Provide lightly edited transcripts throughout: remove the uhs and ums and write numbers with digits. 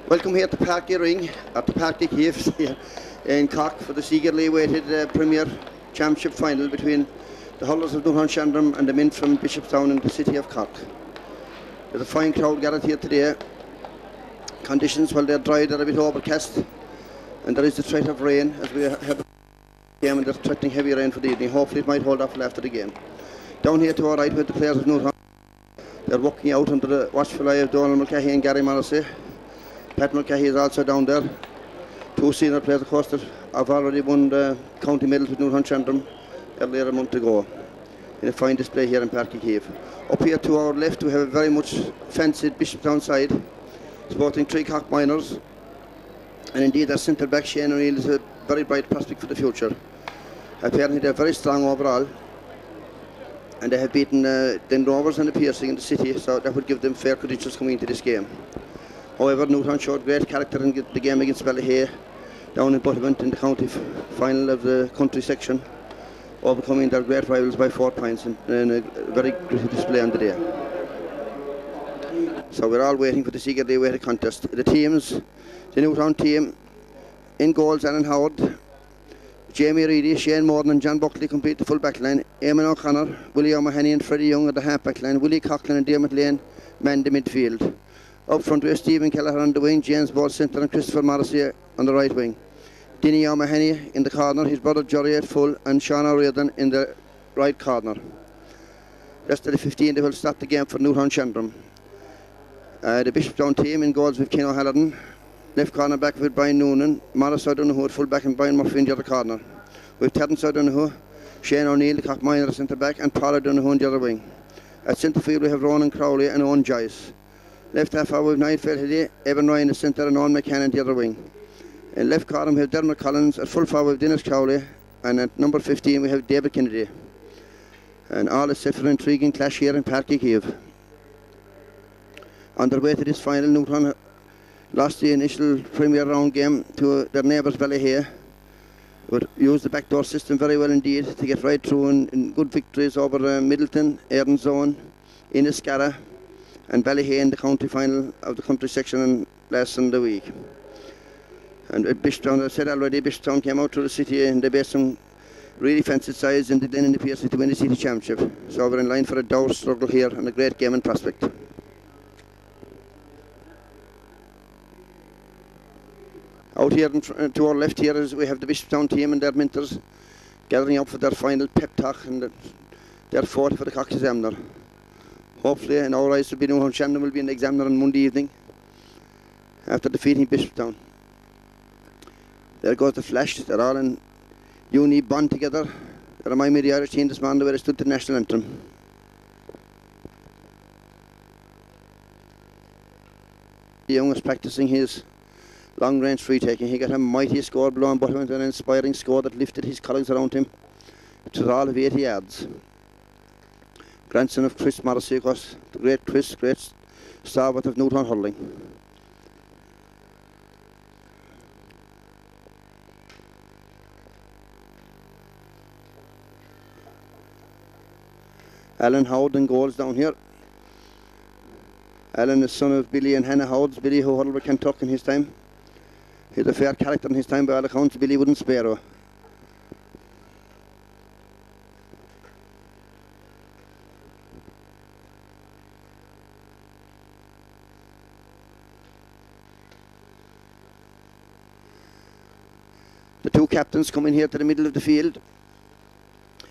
Welcome here to Parky Ring, at the Parky Caves here in Cork for the eagerly awaited Premier Championship final between the hurlers of Newtownshandrum and the men from Bishopstown in the city of Cork. There's a fine crowd gathered here today. Conditions, while they're dry, they're a bit overcast, and there is the threat of rain as we have the game, and they're threatening heavy rain for the evening. Hopefully it might hold off after the game. Down here to our right with the players of Newtown. They're walking out under the watchful eye of Donald Mulcahy and Gary Morrissey. Pat Mulcahy is also down there. Two senior players, of course, that have already won the county medals with Newtownshandrum earlier a month ago in a fine display here in Parky Cave. Up here to our left we have a very much fancied Bishopstown side, sporting three Cork minors, and indeed their centre back Shane O'Neill is a very bright prospect for the future. Apparently they're very strong overall, and they have beaten the Rovers and the Piercing in the city, so that would give them fair credentials coming into this game. However, Newtown showed great character in the game against Ballyhay down in Buttermont in the county final of the country section, overcoming their great rivals by 4 points in a very gritty display on the day. So we're all waiting for this eagerly awaited contest. The teams, the Newtown team, in goals, Alan Howard, Jamie Reedy, Shane Morden and John Buckley complete the full back line. Eamon O'Connor, Willie O'Mahony and Freddie Young at the half back line. Willie Coughlin and Dermot Lane man the midfield. Up front we have Stephen Kelleher on the wing, James Ball centre and Christopher Morrissey on the right wing. Dinny O'Mahony in the corner, his brother Jerry at full, and Sean O'Riordan in the right corner. Rest of the 15 they will start the game for Newtownshandrum. The Bishopstown team in goals with Ken O'Halloran, left corner back with Brian Noonan, Morris O'Donoghue at full back and Brian Murphy in the other corner. With Terence O'Donoghue, Shane O'Neill, the Cork minor centre back, and Paul O'Donoghue in the other wing. At centre field we have Ronan Crowley and Owen Joyce. Left half forward with Niall Fairheady, Evan Ryan in the centre and Owen McCann in the other wing. In left corner we have Dermot Collins, at full forward with Dennis Crowley, and at number 15 we have David Kennedy. And all is set for an intriguing clash here in Parky Cave. On their way to this final, Newtown lost the initial premier round game to their neighbours Ballyhay, but used the backdoor system very well indeed to get right through in good victories over Middleton, Erinzone, Inniscarra and Ballyhay in the county final of the country section last Sunday week. And at Bishopstown, as I said already, Bishopstown came out to the city and they based some really fancy sides in the Glen in the PSC to win the city championship. So we're in line for a dour struggle here and a great game in prospect. Out here to our left here is we have the Bishopstown team and their mentors gathering up for their final pep talk and their forte for the Cox Examiner. Hopefully, in our eyes, Newtownshandrum will be in the Examiner on Monday evening after defeating Bishopstown. There goes the flash. They're all in uni bond together. They remind me of the Irish team this morning where they stood to the national anthem. The young is practicing his long-range free-taking. He got a mighty score below on Buttermont, an inspiring score that lifted his colleagues around him. It was all of 80 yards. Grandson of Chris Morrissey, of course, the great Chris, great stalwart of Newtown Hurling. Alan Howard in goals down here. Alan is son of Billy and Hannah Howard. Billy who hurled with Kentucky in his time. He's a fair character in his time by all accounts. Billy wouldn't spare her. The two captains come in here to the middle of the field.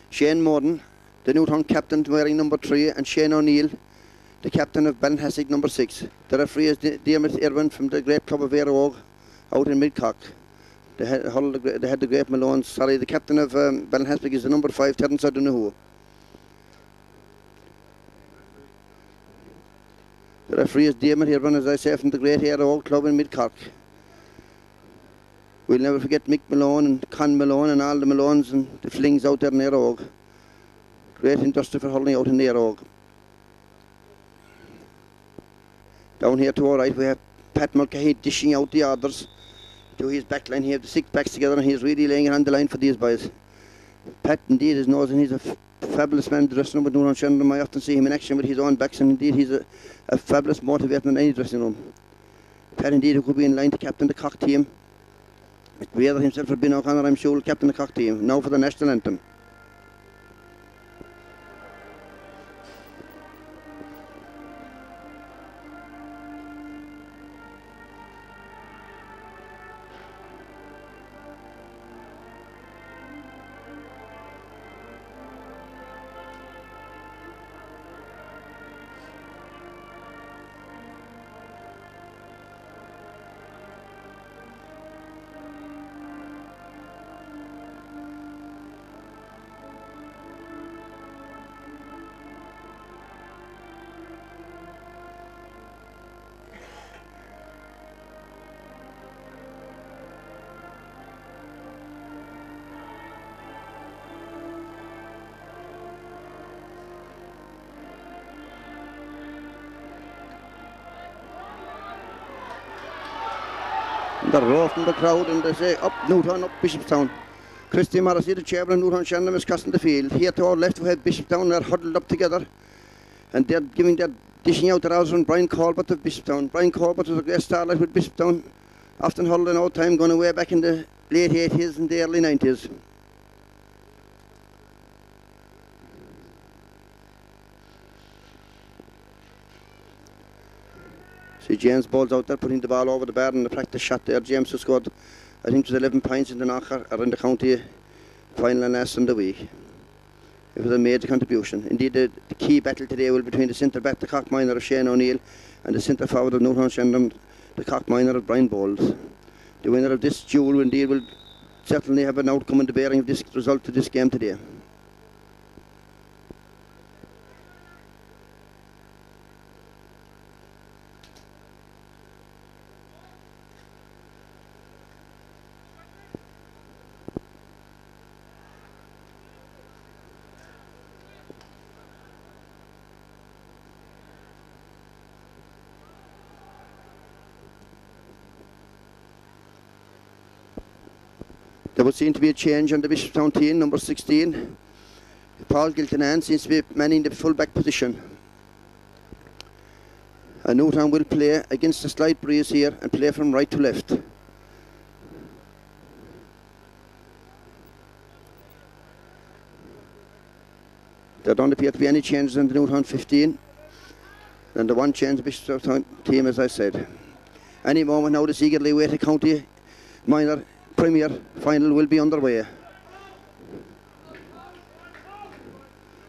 Shane Morden, the Newtown captain wearing number 3, and Shane O'Neill, the captain of Ballinhassig number 6. The referee is Dermot Irwin from the great club of Airog out in Midcock. They had the great Malone. Sorry, the captain of Ballinhassig is the number 5, Terence O'Donoghue. The referee is Dermot Irwin, as I say, from the great Airog club in Midcock. We'll never forget Mick Malone and Con Malone and all the Malones and the flings out there in Airog. Great industry for hurling out in Airog. Down here to our right we have Pat Mulcahy dishing out the orders to his back line. He has the 6 backs together and he's really laying it on the line for these boys. Pat indeed is knows and he's a fabulous man to dressing room with Newtownshandrum. I often see him in action with his own backs and indeed he's a fabulous motivator in any dressing room. Pat indeed who could be in line to captain the Cock team. Whether himself or Ben O'Connor, I'm sure, will captain the Cock team. Now for the national anthem. The roar from the crowd, and they say up Newtown, up Bishopstown. Christy Morrissey, the chairman of Newtownshandrum, is crossing the field. Here to our left we have Bishopstown. They're huddled up together and they're dishing out the rouse on Brian Corbett of Bishopstown. Brian Corbett was a great starlight with Bishopstown, often huddled in old time, going away back in the late 80s and the early 90s. See James Bowles out there putting the ball over the bar in the practice shot there. James who scored, I think it was 11 points in the knocker or in the county final last Sunday week. It was a major contribution. Indeed, the key battle today will be between the centre back, the Cock minor of Shane O'Neill, and the centre forward of Newtownshandrum, the Cock minor of Brian Bowles. The winner of this duel indeed will certainly have an outcome in the bearing of this result of this game today. There would seem to be a change on the Bishopstown team, number 16. Paul Giltinan seems to be manning the full-back position. And Newtown will play against a slight breeze here and play from right to left. There don't appear to be any changes in the Newtown 15. And the one change the Bishopstown team, as I said. Any moment now, this eagerly awaited county minor Premier final will be underway.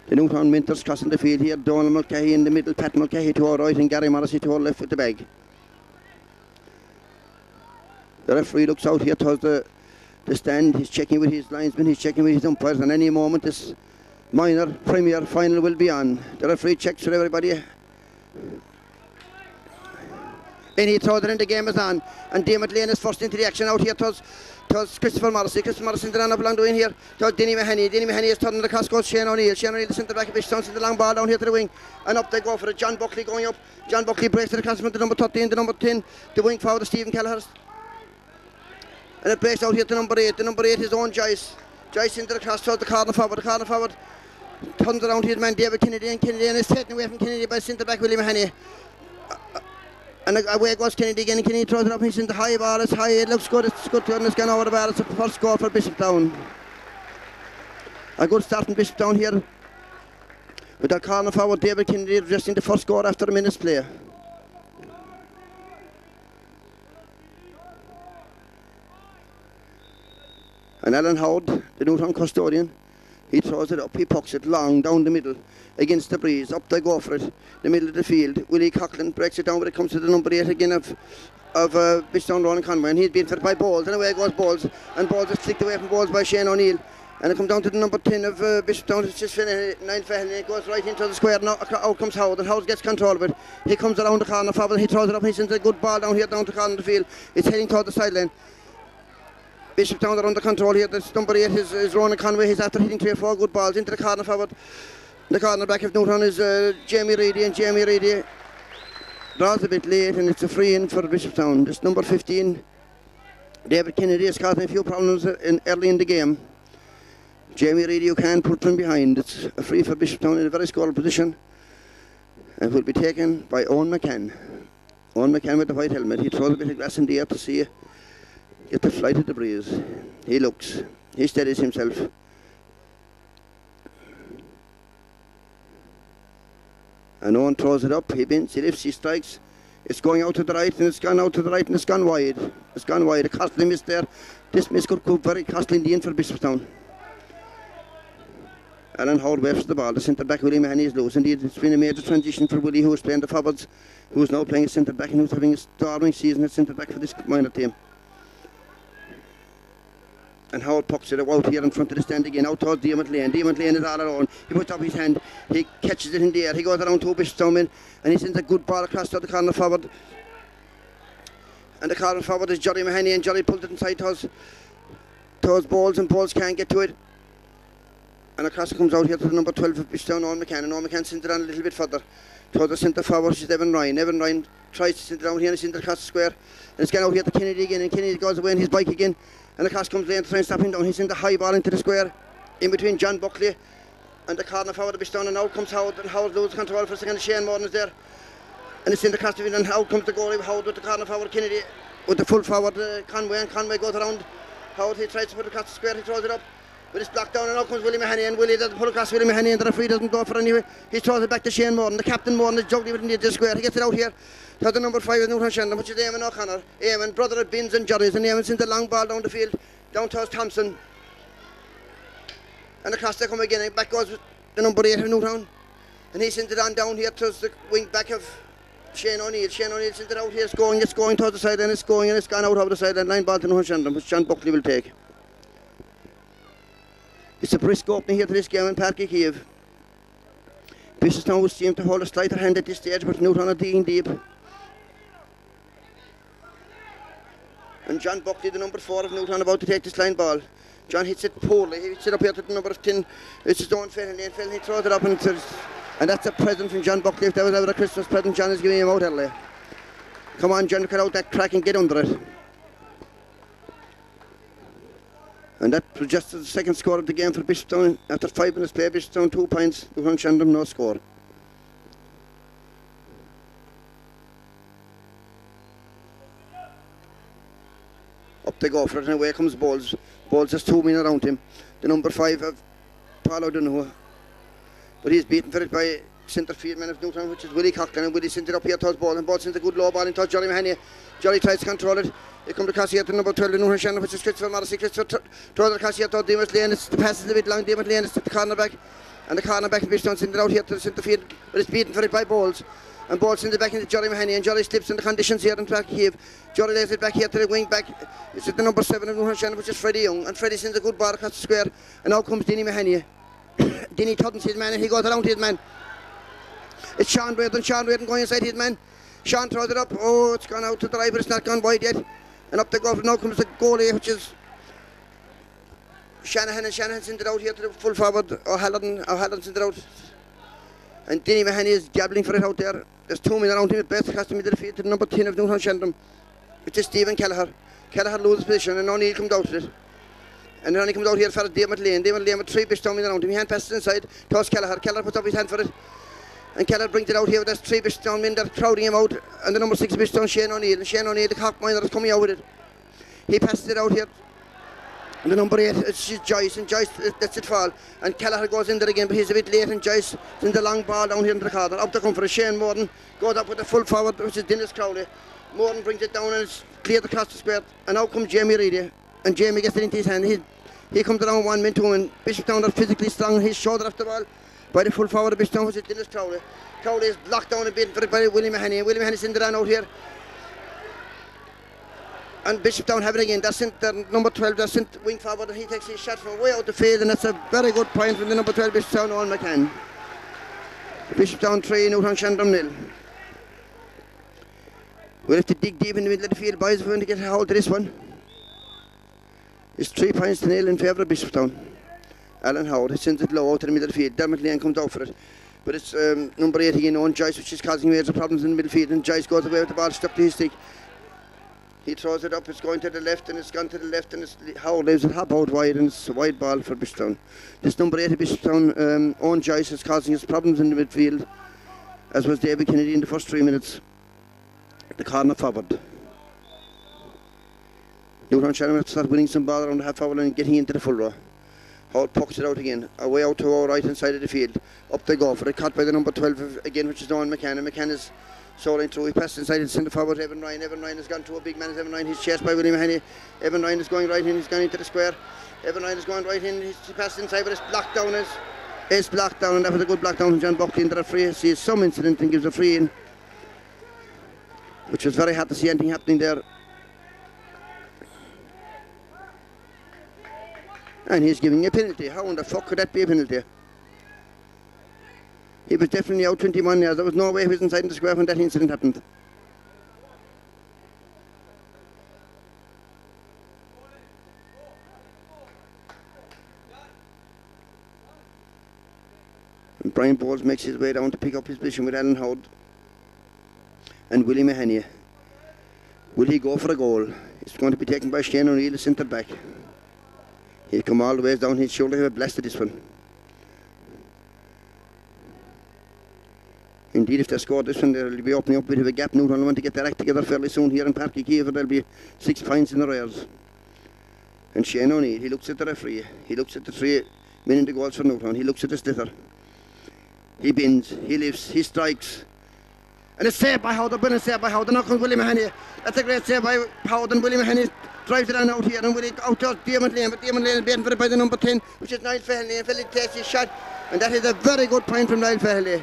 The Newtown Minters crossing the field here. Donald Mulcahy in the middle, Pat Mulcahy to our right and Gary Morrissey to our left with the bag. The referee looks out here towards the stand. He's checking with his linesmen, he's checking with his umpires, and any moment this minor Premier final will be on. The referee checks for everybody. And he throws it in, the game is on. And Dermot Lane is first into the action out here towards Christopher Morrissey. Christopher Morrissey ran up along the wing here towards Denny Mahoney. Denny Mahoney is turning the cross goes Shane O'Neill. Shane O'Neill, the centre back of Bishopstown, sends the long ball down here to the wing. And up they go for it. John Buckley going up. John Buckley breaks to the cross from the number 13, the number 10, the wing forward of Stephen Kelleher. And it breaks out here to number 8. The number 8 is Owen Joyce. Joyce into the cross towards the corner forward. The corner forward turns around his man David Kennedy, and Kennedy is taken away from Kennedy by centre back William Mahoney. And away goes Kennedy again. Kennedy throws it up. He's in the high ball. It's high. It looks good. It's good. And it's gone over the bar. It's the first goal for Bishopstown. A good start from Bishopstown here. With that corner forward, David Kennedy addressing the first goal after a minute's play. And Alan Howard, the Newtown custodian, he throws it up. He pucks it long down the middle against the breeze. Up they go for it. The middle of the field. Willie Coughlin breaks it down, but it comes to the number 8 again of Bishopstown, Ronan Conway, and he's been fed by Bowles. And away goes Bowles, and Bowles is flicked away from Bowles by Shane O'Neill. And it comes down to the number 10 of Bishopstown. It's just 9 Fahan. It goes right into the square. Now out comes Howard, and Howard gets control of it. He comes around the corner forward. He throws it up. He sends a good ball down here down the corner of the field. It's heading toward the sideline. Bishopstown are under control here. This number 8 is Ronan Conway. He's after hitting 3 or 4 good balls into the corner forward. The corner back of Newtown is Jamie Reedy, and Jamie Reedy draws a bit late, and it's a free in for Bishopstown. This number 15, David Kennedy, is causing a few problems early in the game. Jamie Reedy, you can't put from behind. It's a free for Bishopstown in a very scoreable position, and will be taken by Owen McCann. Owen McCann with the white helmet. He throws a bit of grass in the air to see, get the flight of the breeze. He looks. He steadies himself. And Owen throws it up. He bends, he lifts, he strikes. It's going out to the right, and it's gone out to the right, and it's gone wide. It's gone wide. A costly miss there. This miss could go very costly in the end for Bishopstown. Alan Howard waves the ball. The centre back, Willie Mahoney, is loose. Indeed, it's been a major transition for Willie, who was playing the forwards, who's now playing a centre back, and who's having a storming season at centre back for this minor team. And Howard pucks it out here in front of the stand again, out towards Diamond Lane. Diamond Lane is all alone. He puts up his hand, he catches it in the air, he goes around to Bishopstown men, and he sends a good ball across to the corner forward. And the corner forward is Johnny Mahoney, and Johnny pulls it inside towards Bowles, and Bowles can't get to it. And across it comes out here to the number 12 of Bishopstown, Owen McCann, and Owen McCann sends it on a little bit further towards the centre forward, which is Evan Ryan. Evan Ryan tries to send it out here, and it's in the across the square, and it's gone out here to Kennedy again, and Kennedy goes away on his bike again. And across comes Lane to try and stop him down. He's in the high ball into the square, in between John Buckley and the corner forward of Bishopstown. And out comes Howard, and Howard loses control for a second. Shane Morton is there, and it's in the cross to and out comes the goalie. Howard with the corner forward, Kennedy with the full forward, Conway, and Conway goes around Howard. He tries to put it across the square, he throws it up, but it's blocked down, and out comes Willie Mahoney, and Willie doesn't put across Willie Mahoney, and the referee doesn't go for it anyway. He throws it back to Shane Morton. The captain Morton is juggling it in the square. He gets it out here to the number 5 of Newtownshandrum, which is Eamon O'Connor. Eamon, brother of Bins and Johnny's, and Eamon sends the long ball down the field, down towards Thompson. And across they come again, and back goes the number 8 of Newtown. And he sends it on down here towards the wing back of Shane O'Neill. Shane O'Neill sends it out here, it's going towards the side, and it's going, and it's gone out over the side, and line ball to Newtownshandrum, which John Buckley will take. It's a brisk opening here to this game in Park Kiev. Bishopstown will seem to hold a slighter hand at this stage, but Newtown are digging deep. And John Buckley, the number 4 of Newtown, about to take this line ball. John hits it poorly. He hits it up here to the number 10. It's his own Fenn, and he throws it up, and that's a present from John Buckley. If there was ever a Christmas present, John is giving him out early. Come on, John, cut out that crack and get under it. And that was just the second score of the game for Bishopstown. After 5 minutes play, Bishopstown 2 points, Newtownshandrum no score. Up they go for it, and away comes Bowles. Bowles has 2 men around him. The number 5 of Paul O'Donoghue. But he's beaten for it by centre field man of Newtown, which is Willie Coughlin, and Willie sends it up here towards Bowles, and Bowles sends a good low ball in towards Johnny Mahoney. Johnny tries to control it. They come across here to number 12 in Newtownshandrum, which is Christopher Morrissey. Christopher throws it across here towards Diamond Lane. The pass is a bit long. Diamond Lane is to the cornerback, and the cornerback of Bishopstown sends it out here to the centre field, but it's beaten for it by Bowles. And Bowles sends it back into Johnny Mahoney, and Johnny slips in the conditions here in Park Kiev. Johnny lays it back here to the wing back. It's at the number 7 of Newtownshandrum, which is Freddie Young, and Freddie sends a good ball across the square, and out comes Denny Mahoney. Denny Tuddens his man, and he goes around his man. It's Sean Wade going inside his man. Sean throws it up. Oh, it's gone out to the right, but it's not gone wide yet. And up they go. Now comes the goalie, which is Shanahan, and Shanahan sends it out here to the full forward. O'Halloran sends it out. And Denny Mahoney is gabbling for it out there. There's 2 men around him at best across the middle of the field to the number 10 of Newtownshandrum, which is Stephen Kelleher. Kelleher loses position, and O'Neill comes out with it. And then he comes out here for Diamond Lane. Diamond Lane with 3 Bishopstown men around him. He hand passes inside towards Kelleher. Kelleher puts up his hand for it. And Kelleher brings it out here. There's 3 Bishopstown men that are crowding him out. And the number 6 Bishopstown, Shane O'Neill. And Shane O'Neill, the cock miner, is coming out with it. He passes it out here. And the number 8 is Joyce. And Joyce lets it fall. And Kelleher goes in there again, but he's a bit late. And Joyce sends a long ball down here into the corner. Up to come for a Shane Morton. Goes up with the full forward, which is Dennis Crowley. Morton brings it down, and it's cleared across the square. And out comes Jamie Reedy. And Jamie gets it into his hand. He comes around 1 man, 2 men. Bishopstown are physically strong. He's shouldered off the ball by the full forward of Bishopstown, which is Dennis Crowley. Crowley is blocked down a bit for it by Willie Mahoney. Willie Mahoney sends it on out here. And Bishopstown have it again. That's number 12, that's wing forward, and he takes his shot from way out the field, and that's a very good point from the number 12 Bishopstown, Owen McCann. Bishopstown 3, Newtownshandrum 0. We'll have to dig deep in the middle of the field, boys, if we're going to get a hold of this one. It's 3 points to 0 in favour of Bishopstown. Alan Howard, he sends it low out to the middle of the field. Dermot Lane comes out for it. But it's number 8 again, Owen Joyce, which is causing major problems in the middle field, and Joyce goes away with the ball stuck to his stick. He throws it up, it's going to the left, and it's gone to the left, and Howard leaves it hop out wide, and it's a wide ball for Bishopstown. This number 8 of Bishopstown, Owen Joyce, is causing us problems in the midfield, as was David Kennedy in the first 3 minutes. the corner forward. Newtownshandrum have to start winning some ball around the half forward and getting into the full row. Hall pucks it out again, away out to our right hand side of the field. Up they go for it, caught by the number 12 again, which is Owen McCann. And McCann is soaring through, he passes inside and centre forward Evan Ryan. Evan Ryan has gone to a big man as Evan Ryan. He's chased by William Mahoney. Evan Ryan is going right in, he's gone into the square. Evan Ryan is going right in, he's passed inside, but it's blocked down. It's blocked down, and that was a good block down from John Buckley into the free. Sees some incident and gives a free in, which was very hard to see anything happening there. And he's giving a penalty. How in the fuck could that be a penalty? He was definitely out 21 yards. There was no way he was inside in the square when that incident happened. And Brian Bowles makes his way down to pick up his position with Alan Howard and Willie Mahoney. Will he go for a goal? It's going to be taken by Shane O'Neill, the centre back. He'll come all the way down his shoulder. He'll blast this one. Indeed, if they score this one, they'll be opening up a bit of a gap. Newtown want to get their act together fairly soon here in Páirc Uí Chaoimh. There'll be 6 points in the rears. And Shane O'Neill, he looks at the referee. He looks at the 3 men in the goals for Newtown. He looks at the sliotar. He bends, he lifts, he strikes. And it's saved by Howard, brilliant save by Howard. Knock on Willie Mahoney. That's a great save by Howard, and Willie Mahoney drives it on out here, and Willie out to Diamond Lane, but Diamond Lane is beaten for it by the number 10, which is Niall Fairley, and Fairley takes his shot, and that is a very good point from Niall Fairley.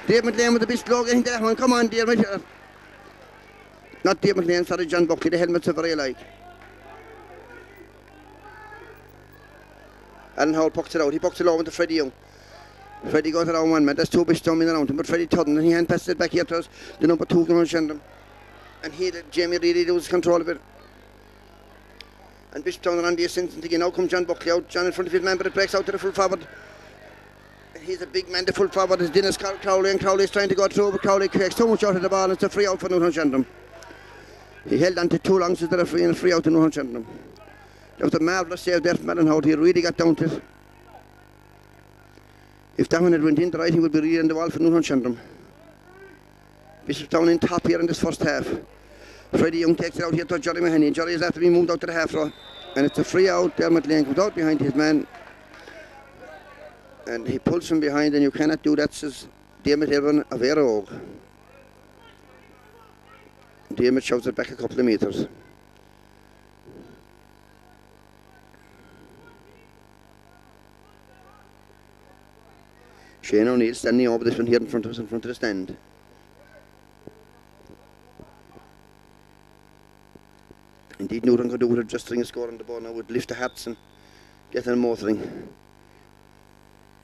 Diamond Lane with a bit slow getting to that one. Come on, Diamond. Not Diamond Lane, sorry, John Buckley. The helmets are very alike. Alan Howell pucks it out. He pucks it over to Freddie Young. Freddie goes around one man. There's 2 Bishopstown men around him, but Freddie Tudden, and he hand passes it back here to us, the number 2 Newtownshandrum. And he let Jamie really lose control of it. And Bishopstown are on the ascendant again. Now comes John Buckley out. John in front of his man, but it breaks out to the full forward. And he's a big man. The full forward is Dennis Crowley, and Crowley is trying to go through, but Crowley takes so much out of the ball, and it's a free out for Newtownshandrum. He held on to 2 longs to the referee, and a free out to Newtownshandrum. That was a marvellous save there from Alan Howard. He really got down to it. If that one had went in, the right, he would be really on the wall for Newtownshandrum. Bishopstown in top here in this first half. Freddie Young takes it out here to Johnny Mahoney. Johnny is after being moved out to the half row. And it's a free out. Dermot Lane comes out behind his man. And he pulls from behind, and you cannot do that, says Dermot Evan of Aeroog. Dermot shoves it back a couple of metres. Shane O'Neill standing over this one here in front of us, in front of the stand. Indeed, Newton could do with adjusting a score on the ball now, would lift the hats and get an motoring.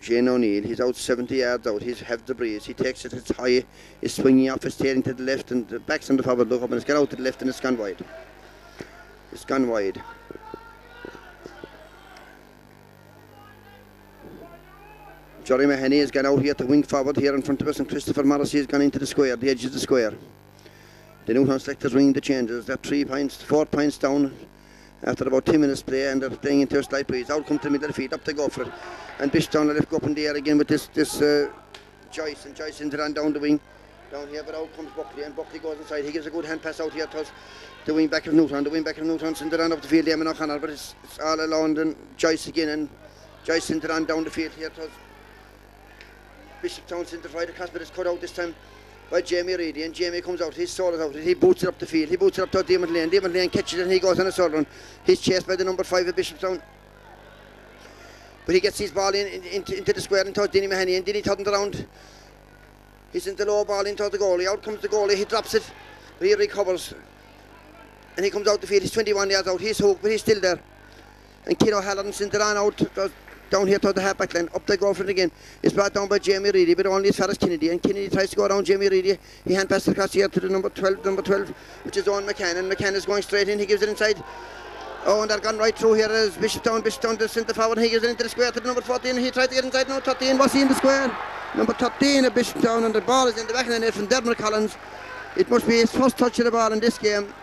Shane O'Neill, he's out 70 yards out, he's have the breeze, he takes it, it's high, he's swinging off, it's steering to the left, and the back's on the forward look up, and it's gone out to the left, and it's gone wide. It's gone wide. Johnny Mahoney has gone out here to wing forward here in front of us, and Christopher Morrissey has gone into the square, the edge of the square. The Newtown selectors ringing the changes. They're 4 points down after about 10 minutes play, and they're playing into a slight breeze. Out comes the middle of the feet, up they go for it. And Bishopstown will go up in the air again with this Joyce, and Joyce into and down the wing. Down here, but out comes Buckley, and Buckley goes inside. He gives a good hand pass out here to us. The wing back of Newtown. The wing back of Newtown sends it on up the field, Eamon O'Connor, but it's all alone. Then Joyce again, and Joyce sends it on down the field here to us. Bishopstown sends it right across, but it's cut out this time by Jamie Reedy, and Jamie comes out, his soul is out, he boots it up the field, he boots it up to Diamond Lane. Diamond Lane catches it, and he goes on a soul run. He's chased by the number 5 of Bishopstown, but he gets his ball into the square and towards Denny Mahoney, and Denny turned around. He sends the low ball into the goalie. Out comes the goalie, he drops it, but he recovers, and he comes out the field. He's 21 yards out, he's hooked, but he's still there. And Keane O'Halloran sends it on out down here to the half-back line. Up they go for it again. It's brought down by Jamie Reedy, but only as far as Kennedy. And Kennedy tries to go around Jamie Reedy. He hand passes across here to the number 12, which is Owen McCann. And McCann is going straight in. He gives it inside. Oh, and they're gone right through here as Bishopstown the centre forward. He gives it into the square to the number 14. He tries to get inside now. 13 was he in the square. Number 13 of Bishopstown, and the ball is in the back of the net from Dermot Collins. It must be his first touch of the ball in this game.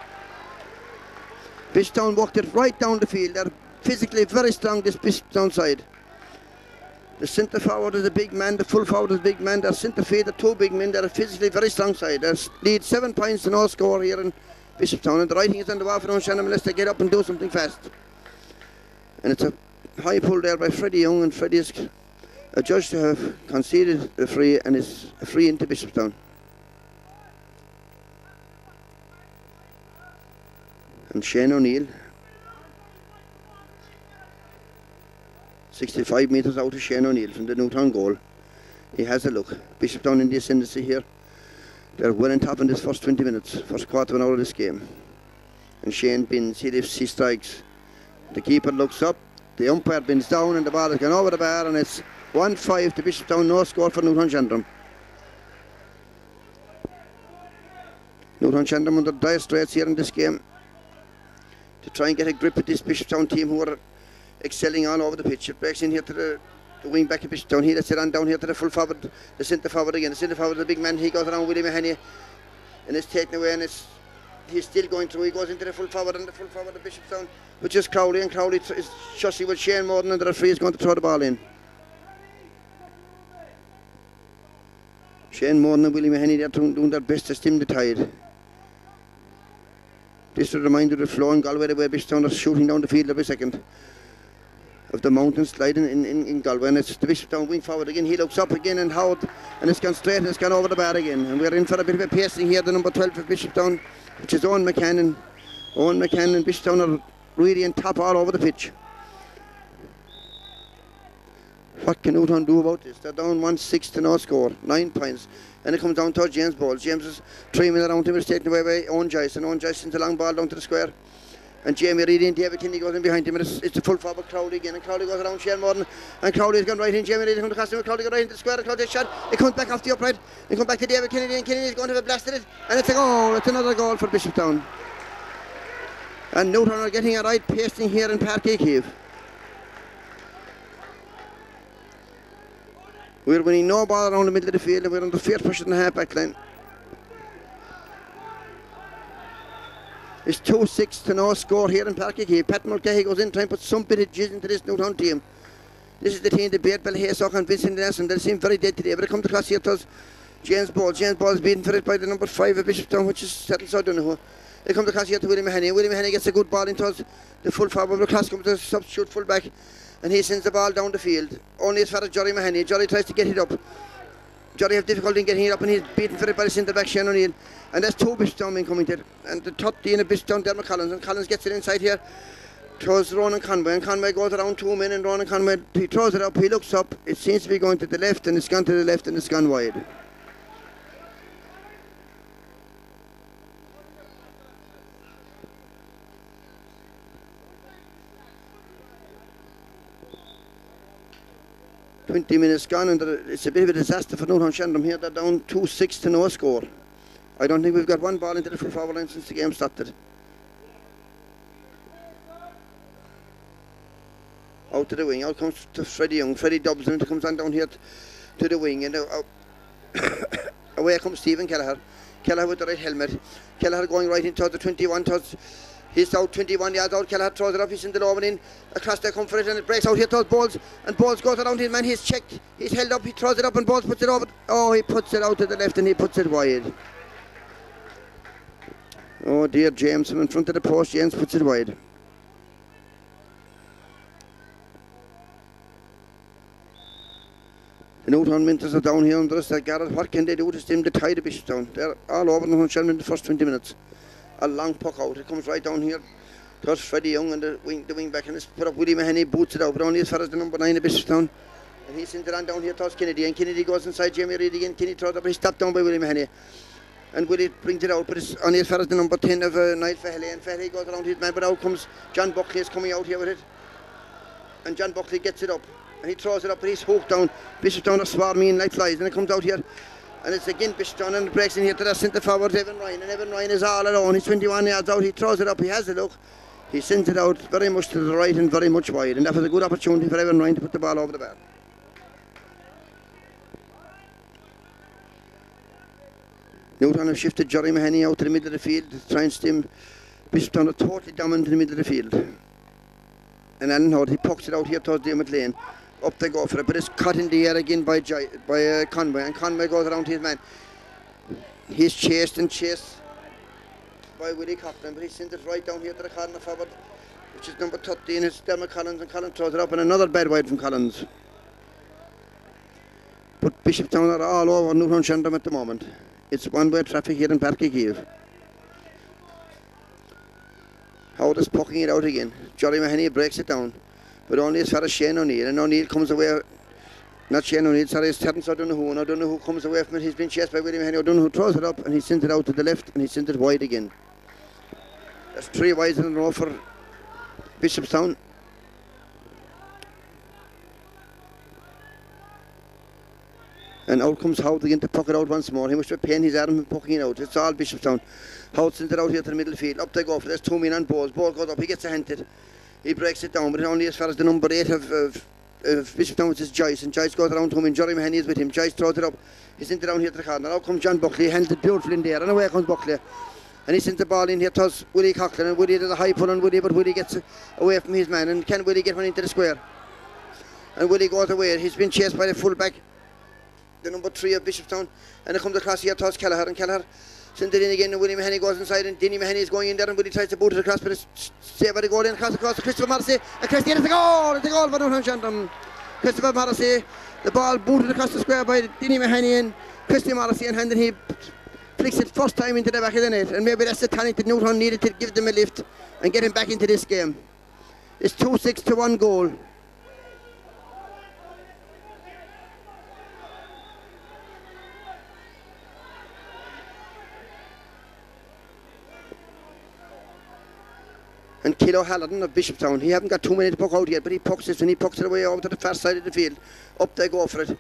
Bishopstown walked it right down the field. They're physically very strong, this Bishopstown side. The centre forward is a big man, the full forward is a big man, their centre feet are two big men, they're a physically very strong side. They lead 7 points to no score here in Bishopstown, and the writing is on the wall for Newtownshandrum unless they get up and do something fast. And it's a high pull there by Freddie Young, and Freddie is adjudged to have conceded a free, and is a free into Bishopstown. And Shane O'Neill, 65 metres out of Shane O'Neill from the Newtown goal. He has a look. Bishopstown in the ascendancy here. They're well on top in this first 20 minutes, first quarter of an hour of this game. And Shane bins, he lifts, he strikes. The keeper looks up, the umpire bins down, and the ball has gone over the bar, and it's 1-5 to Bishopstown, no score for Newtownshandrum. Newtownshandrum under dire straits here in this game to try and get a grip at this Bishopstown team who are excelling all over the pitch. It breaks in here to the wing back of Bishopstown. He lets it on down here to the full forward, the centre forward again. The centre forward is a big man. He goes around Willie Mahoney and it's taken away, and he's still going through. He goes into the full forward, and the full forward of Bishopstown, which is Crowley, and Crowley is shushing with Shane Morden, and the referee is going to throw the ball in. Shane Morden and Willie Mahoney, they're doing their best to stem the tide. This will remind you of the flow in Galway, the way Bishopstown are shooting down the field every second of the mountain sliding in Galway, and it's the Bishopstown wing forward again. He looks up again, and Howard, and it's gone straight, and it's gone over the bar again, and we're in for a bit of a pacing here. The number 12 of Bishopstown, which is Owen McCann, and Bishopstown are really on top all over the pitch. What can Newtown do about this? They're down 1-6 to no score, 9 points. And it comes down to James Bowles. James is 3 minutes around him, is taken away by Owen Joyce, and Owen Joyce sends a long ball down to the square. And Jamie Reid and David Kinney goes in behind him, and it's the full forward Crowley again, and Crowley goes around Shane Morden, and Crowley's gone right in. Jamie Reid comes across him, and Crowley goes right into the square, and Crowley's shot, it comes back off the upright, and comes back to David Kennedy, and Kennedy's going to have a blast at it, and it's a goal. It's another goal for Bishopstown. And Newtown are getting a right pasting here in Park Keefe. We're winning no ball around the middle of the field, and we're under fierce pressure in the half-back line. It's 2-6 to no score here in Park Keefe. Pat Mulcahy goes in trying to put some bit of jizz into this Newtown team. This is the team that beat Ballyhaysock and Vincent Nelson. They seem very dead today, but it comes across here to James Bowles. James Bowles beaten for it by the number 5 of Bishopstown, which is Settle Donoghue. It comes across here to Willie Mahoney. Willie Mahoney gets a good ball into the full forward. Across comes the substitute full back, and he sends the ball down the field. Only as far as Jory Mahoney. Jory tries to get it up. Jory has difficulty in getting it up, and he's beaten for it by the centre back Shane O'Neill. And there's 2 Bishopstown men coming to it. And the top Dean of Bishopstown, Dermot Collins, and Collins gets it inside here. Throws Ronan Conway, and Conway goes around 2 men, and Ronan Conway, he throws it up, he looks up. It seems to be going to the left, and it's gone to the left, and it's gone wide. "20 minutes gone, and it's a bit of a disaster for Newtownshandrum here. They're down 2-6 to no score. I don't think we've got one ball into the full forward line since the game started. Out to the wing, out comes to Freddie Young. Freddie dubs, and it comes on down here to the wing, and away comes Stephen Kelleher. Kelleher with the right helmet. Kelleher going right into the 21 towards. He's out 21 yards out. Kelleher throws it up. He's in the low one in. Across there come for it, and it breaks out here towards Bowles. And Bowles goes around him, man. He's checked. He's held up. He throws it up, and Bowles puts it over. Oh, he puts it out to the left, and he puts it wide. Oh dear, James from in front of the post. James puts it wide. The Newtown Winters are down here under us. They're gathered. What can they do to stem the tide of Bishopstown? They're all over Newtownshandrum in the first 20 minutes. A long puck out. It comes right down here towards Freddie Young and the wing back, and it's put up. Willie Mahoney boots it out, but only as far as the number 9 of Bishopstown. And he sends it on down here towards Kennedy, and Kennedy goes inside Jamie Reid again. Kennedy throws it up, but he's stopped down by Willie Mahoney. And Willie brings it out, but it's only as far as the number 10 of Niall Fairley, and Fairley goes around his man, but out comes John Buckley is coming out here with it. And John Buckley gets it up, and he throws it up, but he's hooked down. Bishopstown are swarming in like flies, and it comes out here. And it's again Bishopstown, and it breaks in here to the centre forward, Evan Ryan. And Evan Ryan is all alone. He's 21 yards out. He throws it up. He has a look. He sends it out very much to the right and very much wide. And that was a good opportunity for Evan Ryan to put the ball over the bar. Newtown have shifted Jory Mahoney out to the middle of the field to try and stem. Bishopstown are totally dominant in the middle of the field. And Alan Howard, he pucks it out here towards Dermot Lane. Up they go for it, but it's cut in the air again by Conway, and Conway goes around his man. He's chased by Willie Coughlin, but he sends it right down here to the corner forward, which is number 13. It's Dermot Collins, and Collins throws it up, and another bad wide from Collins. But Bishopstown are all over Newtownshandrum at the moment. It's one-way traffic here in Park Kiev. Howard is poking it out again. Johnny Mahoney breaks it down, but only as far as Shane O'Neill, and O'Neill comes away. Not Shane O'Neill, sorry, it's Terence O'Donoghue, and O'Donoghue comes away from it. He's been chased by William Mahoney. O'Donoghue throws it up, and he sends it out to the left, and he sends it wide again. That's 3 wides in a row for Bishopstown. And out comes Howard again to puck it out once more. He must be paying his arm and pucking it out. It's all Bishopstown. Howard sends it out here to the middle field. Up they go for this. 2 men on balls. Ball goes up. He gets a hand it. He breaks it down, but only as far as the number 8 of Bishopstown, which is Joyce. And Joyce goes around to him, and Jerry Mahoney is with him. Joyce throws it up. He sends it down here to the corner. Out comes John Buckley. He hands it beautifully in there. And away comes Buckley. And he sends the ball in here to Willie Coughlin. And Willie does a high pull on Willie, but Willie gets away from his man. And can Willie get one into the square? And Willie goes away. He's been chased by the full-back, the number 3 of Bishopstown, and it comes across here towards Kelleher, and Kelleher sends it in again, and Willie Mahoney goes inside, and Denny Mahoney is going in there, and Willie tries to boot it across, but it's saved by the goal in across to Christopher Morrissey, and Christian, it's a goal for Newtownshandrum. Christopher Morrissey, the ball booted across the square by Denny Mahoney and Christian Morrissey, and then he flicks it first time into the back of the net, and maybe that's the talent that Newtown needed to give them a lift and get him back into this game. It's 2-6 to 1 goal. And Kilo Hallerton of Bishopstown, he hasn't got too many to puck out yet, but he pucks it, and he pucks it away over to the far side of the field. Up they go for it. And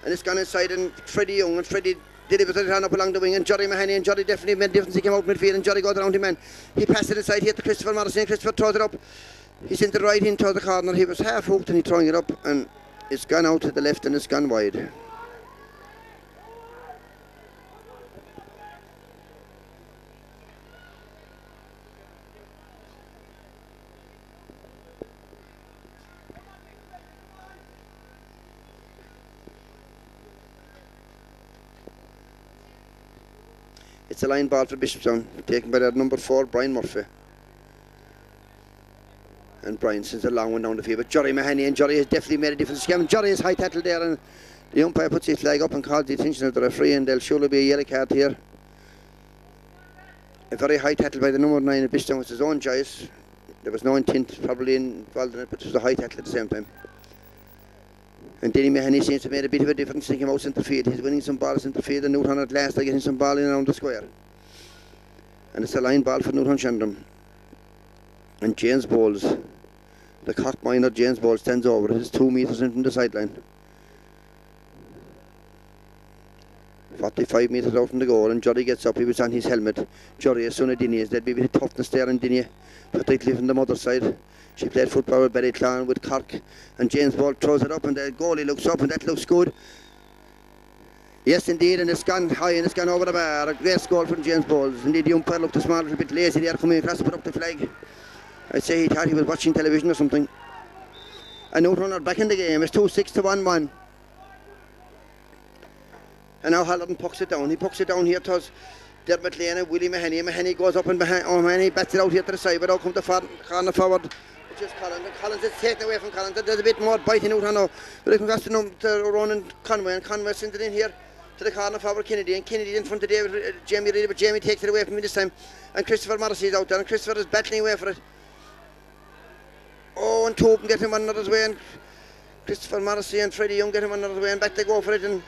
it's gone inside, and Freddie Young, and Freddie delivers it on up along the wing, and Johnny Mahoney, and Johnny definitely made a difference. He came out midfield, and Johnny goes around him, and he passes it inside here to Christopher Morrison, and Christopher throws it up. He sent it right into the corner. He was half hooked, and he's throwing it up, and it's gone out to the left, and it's gone wide. It's a line ball for Bishopstown, taken by that number 4, Brian Murphy. And Brian sends a long one down the field, but Jory Mahoney, and Jory has definitely made a difference. Jory is high tackled there, and the umpire puts his flag up and calls the attention of the referee, and there'll surely be a yellow card here. A very high tackle by the number 9 of Bishopstown, was his own choice. There was no intent probably involved in it, but it was a high tackle at the same time. And Denny Mahoney seems to have made a bit of a difference. He came out centre field. He's winning some balls centre field, and Newtown at last are getting some ball in around the square. And it's a line ball for Newtownshandrum. And James Bowles, the cock miner James Bowles, stands over. It is 2 metres in from the sideline. 45 metres out from the goal, and Jolly gets up. He was on his helmet. Jolly, as soon as Denny is, there'd be a bit of toughness there in Denny, particularly from the mother's side. She played football with Ballyclan, with Cork, and James Ball throws it up, and the goalie looks up, and that looks good. Yes, indeed, and it's gone high, and it's gone over the bar. A great goal from James Bowles. Indeed, the umpire looked a small little bit lazy there, coming across to put up the flag. I'd say he thought he was watching television or something. And Newtown are back in the game. It's 2-6 to 1-1. And now Hallerton pucks it down. He pucks it down here towards Dermot Lane and Willie Mahoney. Mahoney goes up and behind. Oh, Mahoney bats it out here to the side, but out comes the corner forward, which is Collins. And Collins is taken away from Collins. There's a bit more biting out now. But it comes to Ronan Conway, and Conway sends it in here to the corner forward Kennedy. And Kennedy in front of David, Jamie Reid, but Jamie takes it away from him this time. And Christopher Morrissey is out there, and Christopher is battling away for it. Oh, and two of them get him on another's way, and Christopher Morrissey and Freddie Young get him on another's way, and back they go for it. And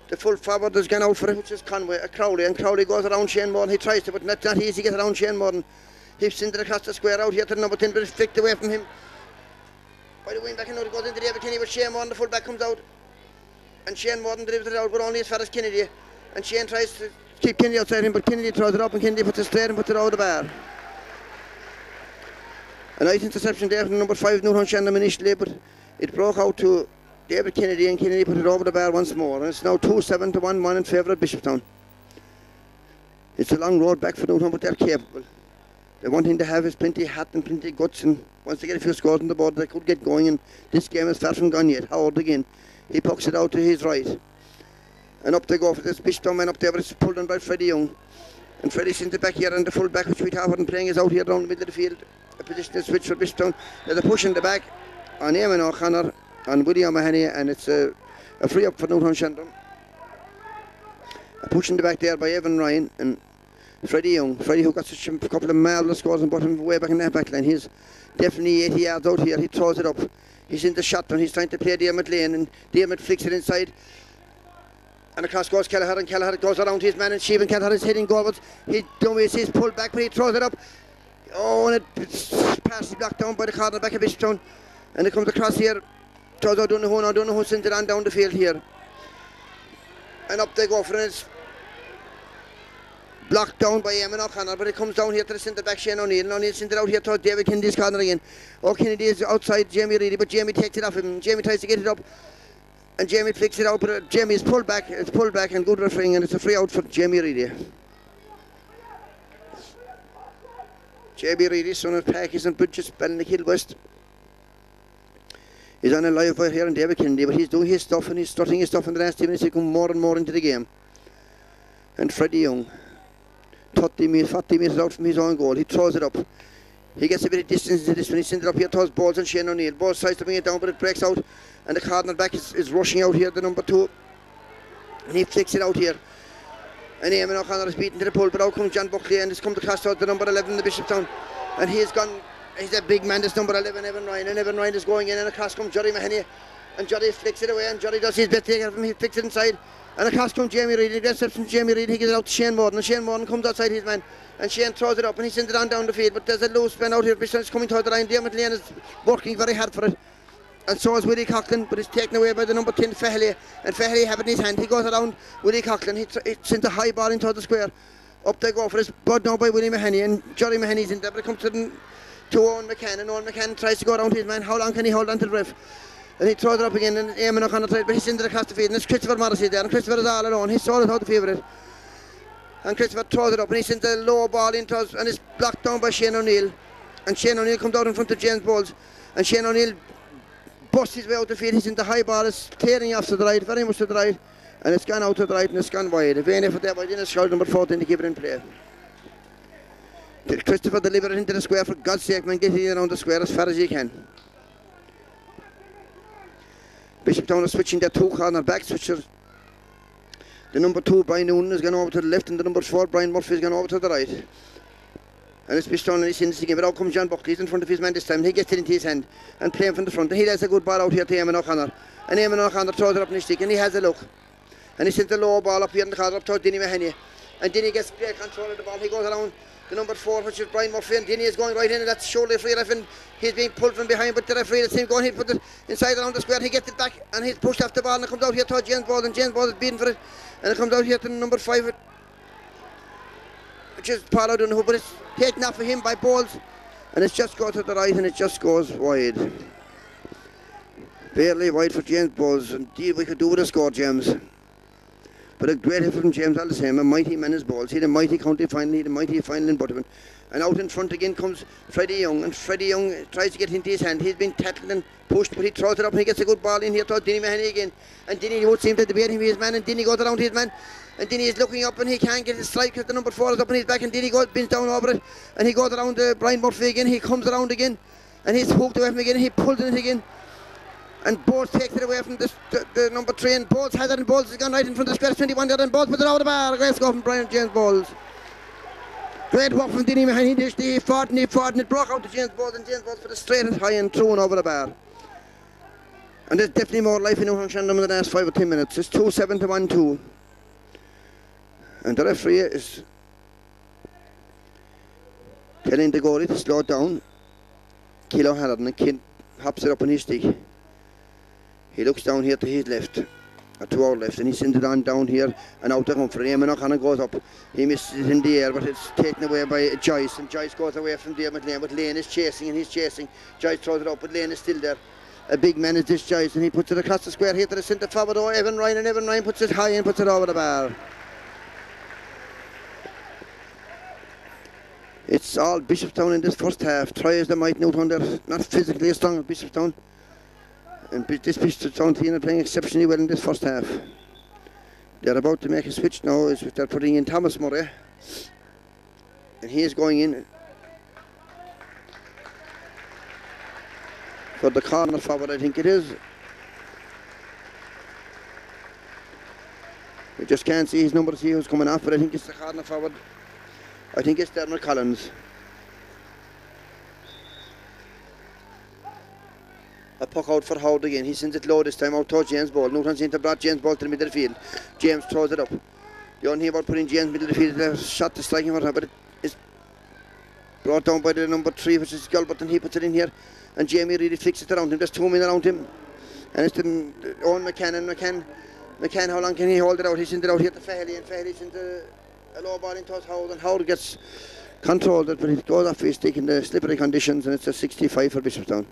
the full forward has gone out for it, which is Conway, Crowley, and Crowley goes around Shane Morton. He tries to, but not easy to get around Shane Morton. He sends it across the square out here to the number 10, but it's flicked away from him by the wing back, and now it goes into David Kennedy, but Shane Morton, the full back, comes out, and Shane Morton delivers it out, but only as far as Kennedy, and Shane tries to keep Kennedy outside him, but Kennedy throws it up, and Kennedy puts it straight and puts it out of the bar. A nice interception there from number 5, Newtownshandrum initially, but it broke out to David Kennedy, and Kennedy put it over the bar once more, and it's now 2-7 to 1-1 in favour of Bishopstown. It's a long road back for Newtown, but they're capable. The one thing they have is plenty of heart and plenty of guts, and once they get a few scores on the board, they could get going, and this game is far from gone yet. Howard again. He pucks it out to his right. And up they go for this Bishopstown man up there, but it's pulled on by Freddie Young. And Freddie's in the back here, and the full back, which we have been playing, is out here down the middle of the field. A position is switch for Bishopstown. They're pushing the back on Eamon O'Connor and Willie O'Mahony, and it's a free up for Newtownshandrum. Pushing the back there by Evan Ryan and Freddie Young. Freddie, who got such a couple of marvellous scores and bottom way back in that back line. He's definitely 80 yards out here. He throws it up. He's in the shotgun. He's trying to play Dermot Lane, and Dermot flicks it inside. And across goes Kelleher, and Kelleher goes around his man, and Sheehan Kelleher is heading goalwards. He dummies his pull back, but he throws it up. Oh, and it's partially blocked down by the corner back of Bishopstown. And it comes across here. Throws out Donoghue sends it on down the field here. And up they go for it. It's blocked down by Eamon O'Connor, but it comes down here to the centre back Shane O'Neill, and O'Neill sends it out here to David Kennedy's corner again. Kennedy is outside Jamie Reedy, but Jamie takes it off him. Jamie tries to get it up, and Jamie flicks it out, but Jamie is pulled back. It's pulled back, and good refereeing, and it's a free out for Jamie Reedy. Jamie Reedy, son of Packers and Bridges, Ballinkill West. He's on a live wire here in David Kennedy, but he's doing his stuff, and he's strutting his stuff in the last 10 minutes. He's going more and more into the game. And Freddie Young, 40 metres out from his own goal. He throws it up. He gets a bit of distance into this one. He sends it up here towards Balls and Shane O'Neill. Balls tries to bring it down, but it breaks out. And the corner back is rushing out here, the number 2. And he flicks it out here. And Eamon O'Connor is beaten to the pole, but out comes John Buckley, and it's come to cross towards the number 11 in the Bishopstown. And he's gone, he's a big man, this number 11, Evan Ryan. And Evan Ryan is going in, and across comes Jody Mahoney. And Jody flicks it away, and Jody does his best to take it from him. He flicks it inside. And across comes Jamie Reid. He gets it from Jamie Reid. He gives it out to Shane Morden. And Shane Morden comes outside his man. And Shane throws it up, and he sends it on down the field. But there's a loose spin out here. Bishopstown is coming towards the line. Dermot Lane is working very hard for it. And so is Willie Coughlin, but it's taken away by the number 10, Faheley. And Faheley have it in his hand. He goes around Willie Coughlin. He sends a high ball into the square. Up they go for this. But now by Willie Mahoney. And Johnny Mahoney's in there. But it comes to Owen McCann. And Owen McCann tries to go around his man. How long can he hold on to the ref? And he throws it up again, and Eamon O'Connor tries, but he sends it across the field, and it's Christopher Morrissey there, and Christopher is all alone. He saw it how to favour it. And Christopher throws it up, and he sends a low ball into us, and it's blocked down by Shane O'Neill. And Shane O'Neill comes out in front of James Bowles, and Shane O'Neill busts his way out the field. He's in the high ball, it's tearing off to the right, very much to the right, and it's gone out to the right, and it's gone wide. A vain effort there by Dennis Scholl, number 14, to keep it in play. Christopher delivered it into the square, for God's sake, man, get it around the square as far as you can. Bishopstown are switching their 2 corner back switchers. The number 2, Brian Noonan, has gone over to the left, and the number 4, Brian Murphy, has gone over to the right. And it's Bishopstown, and he's in this game. But out comes John Buckley. He's in front of his man this time, and he gets it into his hand and playing from the front. And he does a good ball out here to Eamon O'Connor. And Eamon O'Connor throws it up in his stick, and he has a look. And he sends a low ball up here in the corner up towards Dinny Mahoney. And Dinny gets great control of the ball. He goes around the number 4, which is Brian Murphy, and Dinny is going right in, and that's shoulder free ref, and he's being pulled from behind, but the referee, that's him going, he put it inside around the square, he gets it back, and he's pushed off the ball, and it comes out here towards James Ball, and James Ball is beaten for it, and it comes out here to the number 5, which is Paul O'Donoghue, but it's taken off of him by Bowles, and it's just goes to the right, and it just goes wide. Barely wide for James Bowles. Indeed, we could do with a score, James. But a great effort from James all the same. A mighty man is Bowles. He had a mighty county final, he had a mighty final in Butterman. And out in front again comes Freddie Young, and Freddie Young tries to get into his hand. He's been tackled and pushed, but he throws it up, and he gets a good ball in here towards Dinny Mahoney again. And Dinny would seem to debate him with his man, and Dinny goes around his man. And Dinny is looking up, and he can't get his strike because the number 4 is up on his back, and Dinny bends down over it. And he goes around Brian Murphy again. He comes around again, and he's hooked away from him again, and he pulls it again. And Bowles takes it away from the number 3, and Bowles has it, and Bowles has gone right in front of the square, 21 there, and Bowles puts it out of the bar. Great score from Brian James Bowles. Great work from Dinny Mahoney. He fought, and it broke out to James Bowles, and James Bowles put it straight and high and thrown over the bar. And there's definitely more life in Newtownshandrum in the last 5 or 10 minutes. It's 2-7 to 1-2. And the referee is telling the goalie to slow it down. Kilo Hallerton, and Kid hops it up on his stick. He looks down here to his left, or to our left, and he sends it on down here and out to home for Eamon O'Connor goes up. He misses it in the air, but it's taken away by Joyce, and Joyce goes away from Dermot Lane, but Lane is chasing, and he's chasing. Joyce throws it up, but Lane is still there. A big man is this Joyce, and he puts it across the square here to the centre forward, Evan Ryan, and Evan Ryan puts it high and puts it over the bar. It's all Bishopstown in this first half. Try as they might, Newtown, they're not physically as strong as Bishopstown. And this Bishopstown team are playing exceptionally well in this first half. They're about to make a switch now, as they're putting in Thomas Murray. And he is going in for the corner forward, I think it is. We just can't see his number to see who's coming off, but I think it's the corner forward. I think it's Dermot Collins. A puck out for Howard again. He sends it low this time out towards James Ball. Newton seems to brought James Ball to the middle of the field. James throws it up. The only thing about putting James middle of the field, a shot to striking for her, but it's brought down by the number 3, which is Gilbert, and he puts it in here. And Jamie really flicks it around him. There's 2 men around him. And it's Owen McCann. And McCann, how long can he hold it out? He sends it out here to Fairley, and Fairley sends a low ball in towards Howard, and Howard gets controlled it, but it goes off his stick in the slippery conditions, and it's a 65 for Bishopstown.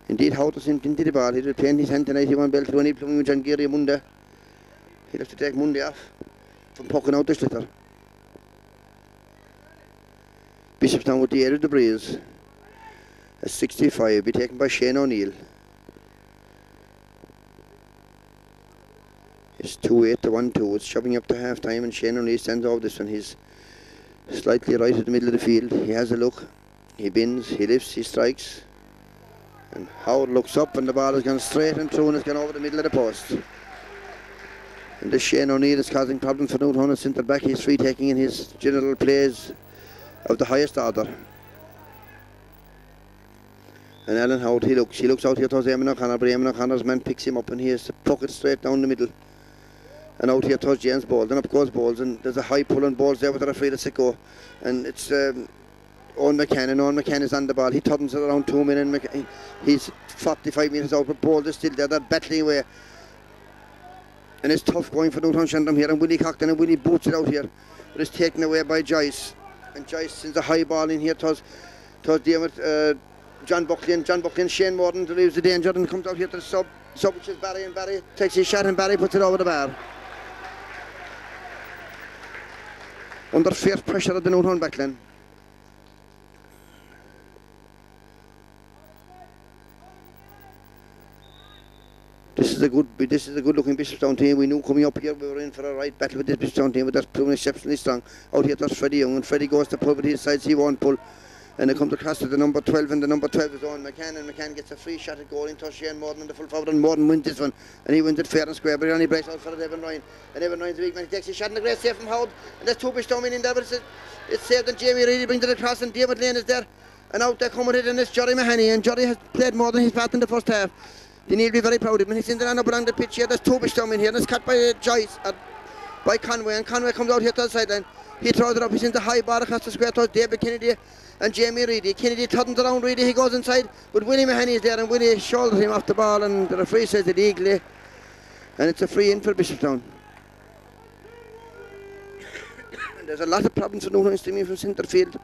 Indeed, Howard was into the ball. He was playing his hand tonight. He won belt when he playing with John Geary Monday. He'll have to take Monday off from poking out the slitter. Bishopstown with the air of the breeze. A 65 be taken by Shane O'Neill. It's 2-8 to 1-2. It's shoving up to half time, and Shane O'Neill stands over this one. He's slightly right at the middle of the field. He has a look. He bends, he lifts, he strikes. And Howard looks up, and the ball has gone straight and through, and it's gone over the middle of the post. And this Shane O'Neill is causing problems for Newtown centre back. He's free taking in his general plays of the highest order. And Alan Howard, he looks out here towards Eamon O'Connor, but Eamon O'Connor's man picks him up, and he has to pluck it straight down the middle. And out here towards James Ball, then up goes Balls, and there's a high pull on Balls there with the referee to let go. And it's Owen McCann, and Owen McCann is on the ball. He turns it around 2 men, and he's 45 metres out, but Balls is still there. They're battling away. And it's tough going for Newtownshandrum here, and Willie Cockton, and Willie boots it out here. But it's taken away by Joyce. And Joyce sends a high ball in here towards Dermot, John Buckley, and Shane Morden relieves the danger, and comes out here to the sub which is Barry, and Barry takes his shot, and Barry puts it over the bar. Under fierce pressure of the Newtown backline. This is a good looking Bishopstown team. We knew coming up here we were in for a right battle with this Bishopstown team, but they're proving exceptionally strong. Out here there's Freddie Young, and Freddie goes to pull, but he decides he won't pull. And it comes across to the number 12, and the number 12 is Owen McCann, and McCann gets a free shot at goal into Shane Morden, and the full forward, and Morden wins this one, and he wins it fair and square, but he only breaks out for Evan Ryan, and Evan Ryan's a big man. He takes his shot, and the great save from Howard, and there's 2 Bishopstown men in there, but it's saved, and Jamie really brings it across, and David Lane is there, and out there coming it, and it's Jory Mahoney, and Jory has played more than his part in the first half. They need to be very proud of him, and he's in the run up along the pitch here. There's 2 Bishopstown men here, and it's cut by Joyce, by Conway, and Conway comes out here to the sideline. He throws it up, he's in the high bar across the square towards David Kennedy and Jamie Reedy. Kennedy turns around Reedy, he goes inside, but Willie Mahoney is there, and Willie shoulders him off the ball, and the referee says it illegally, and it's a free in for Bishopstown. There's a lot of problems for Newtown streaming from centre field,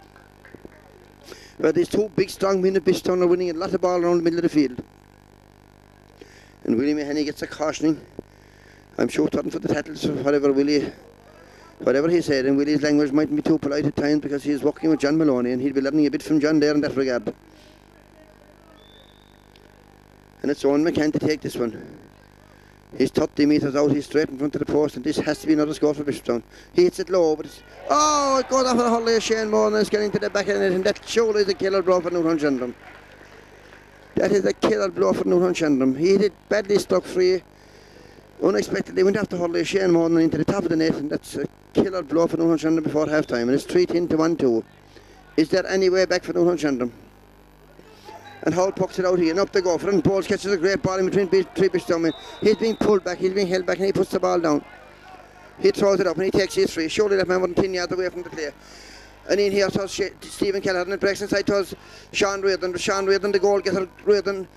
where these 2 big strong men of Bishopstown are winning a lot of ball around the middle of the field. And Willie Mahoney gets a cautioning. I'm sure turning for the tackles or whatever he said, and Willie's language mightn't be too polite at times because he's working with John Maloney, and he'll be learning a bit from John there in that regard. And it's Owen McCann to take this one. He's 30 metres out, he's straight in front of the post, and this has to be another score for Bishopstown. He hits it low, but it goes off the Hurling. Shane Morden is getting to the back of it, and that surely is a killer blow for Newtownshandrum. That is a killer blow for Newtownshandrum. He hit it badly, stuck free. Unexpectedly went after Hurley, Shane Morden into the top of the net, and that's a killer blow for Newtownshandrum before half time, and it's 3-10 to 1-2. Is there any way back for Newtownshandrum? And Howell pucks it out here, and up they go for it, and Bowles catches a great ball in between 3 Bishopstown men. He's being pulled back, he's being held back, and he puts the ball down. He throws it up, and he takes his free. Surely that man wasn't 10 yards away from the play. And in here towards Stephen Kelleher, and it breaks inside towards Sean Reardon. Sean Reardon, the goal getter, Reardon,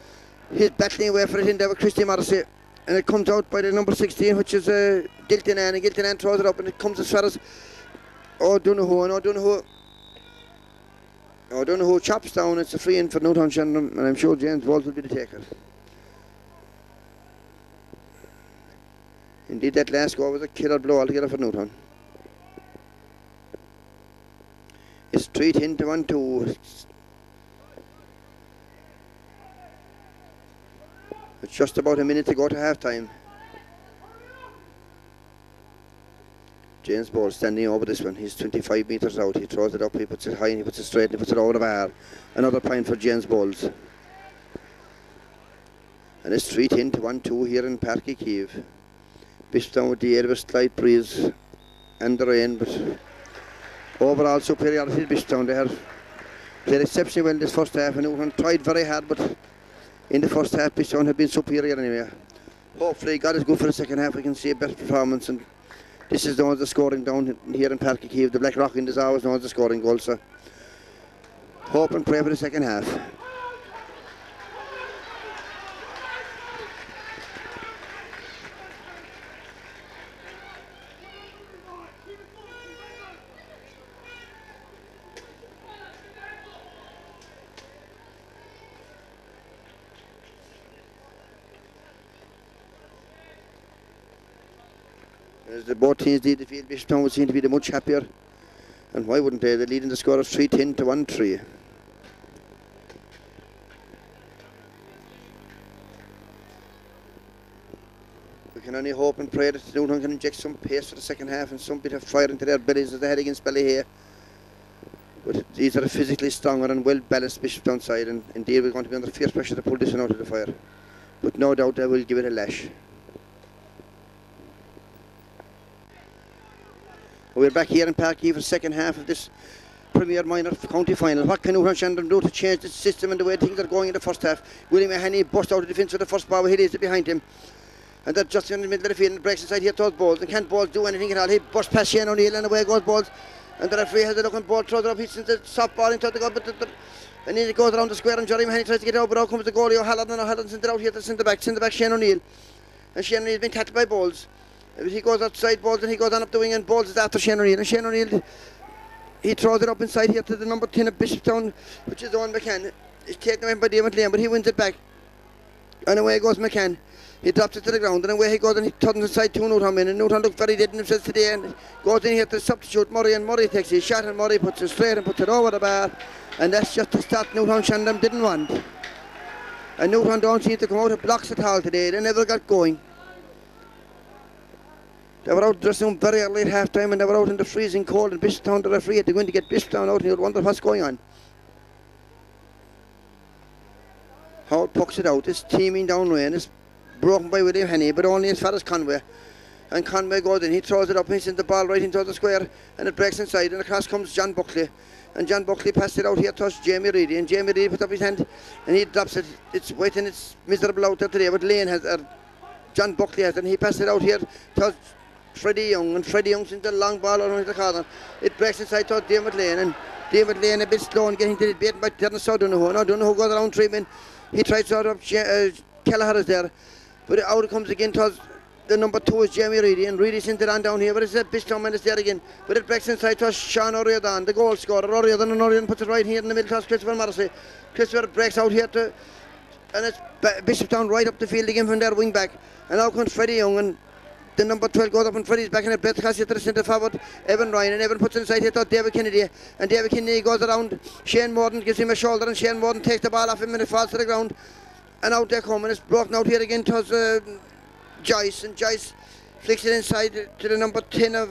he's battling away for it in there with Christy Morrissey. And it comes out by the number 16, which is Giltinan, and Giltinan throws it up, and it comes as far as O'Donoghue, and O'Donoghue chops down. It's a free in for Newtownshandrum, and I'm sure James Walsh will be the taker. Indeed, that last goal was a killer blow altogether for Newtown. It's 3-10 to 1-2. It's just about a minute to go to half time. James Ball standing over this one. He's 25 metres out. He throws it up, he puts it high, and he puts it straight, and he puts it over the bar. Another point for James Balls. And it's 3-10 to 1-2 here in Park Kiev. Bishopstown with the air of a slight breeze and the rain, but overall superiority to Bishopstown. They have played exceptionally well in this first half, and Newton tried very hard, but in the first half Bishopstown have been superior anyway. Hopefully God is good for the second half. We can see a better performance, and this is known as the scoring down here in Park Kiev. The Black Rock is always known as the scoring goal, so hope and pray for the second half. As the both teams lead the field, Bishopstown would seem to be the much happier. And why wouldn't they? They're leading the score of 3-10 to 1-3. We can only hope and pray that Newton can inject some pace for the second half and some bit of fire into their bellies as they head against Ballyhea. But these are a physically stronger and well-balanced Bishopstown side, and indeed we're going to be under fierce pressure to pull this one out of the fire. But no doubt they will give it a lash. We're back here in Park Kiev for the second half of this Premier Minor County Final. What can Newtownshandrum do to change the system and the way things are going in the first half? William Mahoney burst out of defence with the first ball, he leaves it behind him. And they're just in the middle of the field and breaks inside here towards Balls. And can't Balls do anything at all? He bursts past Shane O'Neill and away goes Balls. And the referee has a look and Ball throws it up. He sends the soft ball into the goal, but and then it goes around the square and Jerry Mahoney tries to get out, but out comes the goalie O'Halloran, and O'Halloran sends it out here to centre back Shane O'Neill. And Shane O'Neill's been tackled by Balls. He goes outside Balls and he goes on up the wing, and Balls is after Shane O'Neill, and Shane O'Neill, he throws it up inside here to the number 10 of Bishopstown, which is Owen McCann. It's taken away by David Lane, but he wins it back, and away goes McCann. He drops it to the ground, and away he goes, and he turns inside to Newton in, and Newton looks very dead in himself today, and goes in here to substitute Murray, and Murray takes his shot, and Murray puts it straight and puts it over the bar, and that's just the start Newtownshandrum didn't want. And Newton don't seem to come out of blocks at all today. They never got going. They were out dressing room very early at half time, and they were out in the freezing cold, and Bishopstown, the referee, had to go in to get Bishopstown out, and you'd wonder what's going on. Howard pucks it out. It's teaming down rain. It's broken by William Henney, but only as far as Conway. And Conway goes in, he throws it up, and he sends the ball right into the square, and it breaks inside, and across comes John Buckley. And John Buckley passed it out here to Jamie Reedy, and Jamie Reedy puts up his hand, and he drops it. It's wet and it's miserable out there today, but Lane has, John Buckley has it, and he passed it out here to Freddie Young, and Freddie Young sends a long ball around the corner. It breaks inside to David Lane, and David Lane a bit slow and getting to the beaten by Terence O'Donoghue. Now O'Donoghue goes around treatment. He tries to out up Kelleher is there, but out it comes again towards the number 2 is Jamie Reedy, and Reedy sends it on down here, but it's a Bishopstown man is there again, but it breaks inside to Sean O'Riordan, the goal scorer. O'Riordan puts it right here in the middle towards Christopher Morrissey. Christopher breaks out here to, and it's Bishopstown right up the field again from their wing back, and now comes Freddie Young, and the number 12 goes up, and Freddie's back in a breath across here to the centre forward, Evan Ryan, and Evan puts it inside here to David Kennedy, and David Kennedy goes around Shane Morden, gives him a shoulder, and Shane Morden takes the ball off him and it falls to the ground, and out they come, and it's broken out here again towards Joyce, and Joyce flicks it inside to the number 10 of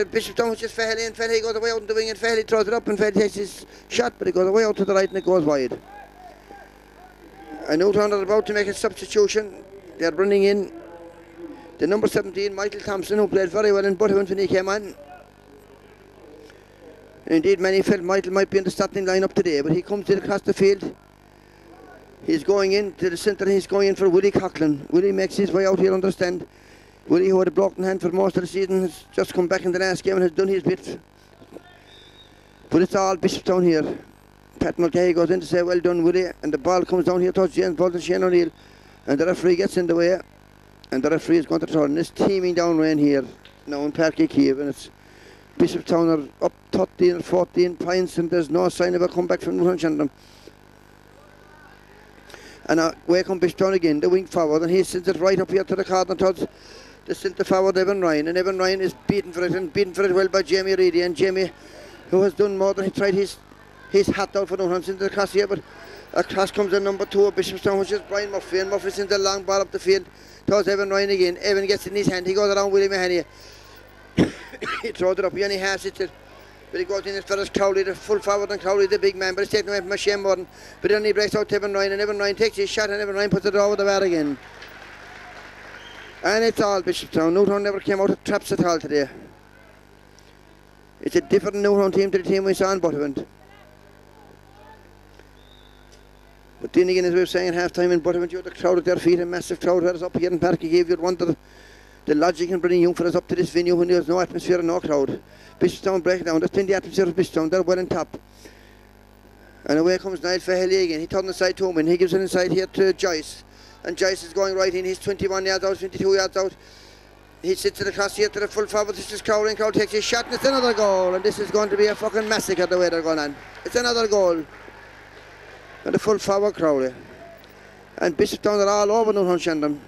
Bishopstown, which is Fairley, and Fairley goes away out in the wing, and Fairley throws it up, and Fairley takes his shot, but it goes away out to the right and it goes wide. And Newtown are about to make a substitution. They're bringing in the number 17, Michael Thompson, who played very well in Butterman when he came on. And indeed, many felt Michael might be in the starting lineup today, but he comes in across the field. He's going in to the centre, he's going in for Willie Coughlin. Willie makes his way out here, understand. Willie, who had a broken hand for most of the season, has just come back in the last game and has done his bit. But it's all Bishopstown here. Pat Mulcahy goes in to say, well done, Willie, and the ball comes down here towards James Ball and Shane O'Neill, and the referee gets in the way, and the referee is going to turn. It's teeming down rain here now in Parky Kiev, and it's Bishopstown are up 13 or 14 points, and there's no sign of a comeback from Newtownshandrum. And away comes Bishopstown again, the wing forward, and he sends it right up here to the corner towards the centre forward Evan Ryan, and Evan Ryan is beaten for it, and beaten for it well by Jamie Reedy, and Jamie who has done more than he tried his hat out for Newtownshandrum into the cross here, but across comes the number 2 of Bishopstown, which is Brian Murphy, and Murphy sends a long ball up the field towards Evan Ryan again. Evan gets it in his hand, he goes around Willie Mahoney. He throws it up, he only has it, but he goes in as far as Crowley, the full forward, and Crowley the big man, but it's taken away from Shane Morton, but then he breaks out to Evan Ryan, and Evan Ryan takes his shot, and Evan Ryan puts it over the bar again. And it's all Bishopstown. Newtown never came out of traps at all today. It's a different Newtown team to the team we saw in Buttevant. But then again, as we were saying at half time in Buttevant, you had the crowd at their feet, a massive crowd had us up here in Park. You'd wonder the logic in bringing young fellas up to this venue when there's no atmosphere and no crowd. Bishopstown break down, there's plenty of atmosphere of Bishopstown, they're well on top. And away comes Niall Fahelly again. He turns inside to him and he gives it inside here to Joyce. And Joyce is going right in, he's 21 yards out, 22 yards out. He sits it across here to the full forward. This is Crowley, and Crowley takes his shot, and it's another goal. And this is going to be a fucking massacre the way they're going on. It's another goal. And the full forward Crowley. And Bishopstown are all over Newtownshandrum.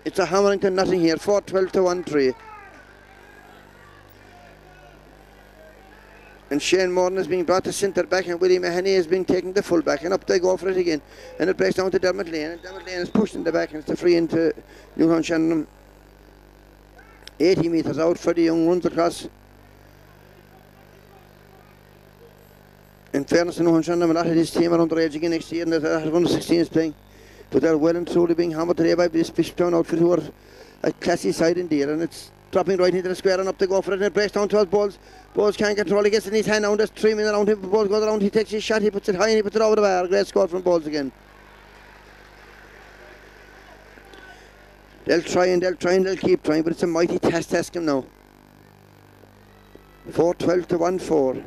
It's a hammering to nothing here, 4-12 to 1-3. And Shane Morton is being brought to centre back, and Willie Mahoney is being taken to full back, and up they go for it again. And it breaks down to Dermot Lane, and Dermot Lane is pushed in the back, and it's a free into Newtownshandrum. 80 metres out, Freddie Young runs across. In fairness to Newtownshandrum, a lot of this team are underage again next year, and they're under 16s playing. But they're well and truly being hammered today by this Bishopstown outfit, who are a classy side indeed, and it's dropping right into the square and up to go for it, and it breaks down towards Bowles. Bowles can't control, he gets it in his hand now, and there's 3 men around him. Bowles goes around, he takes his shot, he puts it high and he puts it over the bar. Great score from Bowles again. They'll try and they'll keep trying, but it's a mighty task him now. 4-12 to 1-4.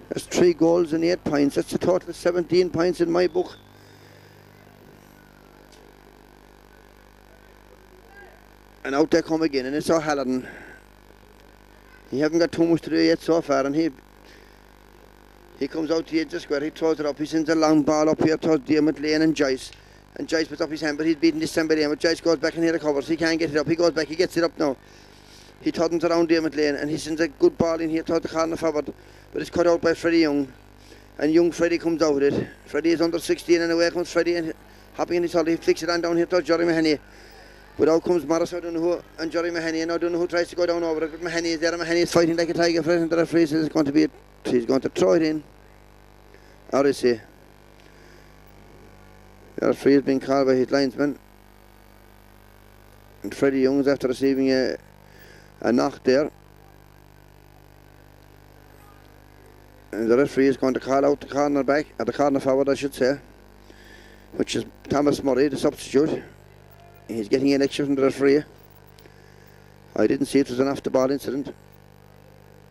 That's 3 goals and 8 points. That's a total of 17 points in my book. And out they come again, and it's O'Halloran. He hasn't got too much to do yet so far, and he comes out to the edge of the square, he throws it up, he sends a long ball up here towards Dermot Lane and Joyce. And Joyce puts up his hand, but he's beaten this somebody, but Joyce goes back and he recovers. He can't get it up, he goes back, he gets it up now. He turns around Dermot Lane, and he sends a good ball in here towards the corner forward, but it's cut out by Freddie Young. And young Freddie comes out with it. Freddie is under 16, and away comes Freddie, and hopping in his hole, he flicks it on down here towards Jerry Mahoney. But out comes Morris, I don't know who, and Jerry Mahoney, and I don't know who tries to go down over it, but Mahoney is there, and Mahoney is fighting like a tiger for it, and the referee says it's going to be he's going to throw it in. Or is he? The referee is being called by his linesman. And Freddie Young is after receiving a knock there. And the referee is going to call out the corner back, or the corner forward I should say, which is Thomas Murray, the substitute. He's getting a lecture from the referee. I didn't see it was an off the ball incident.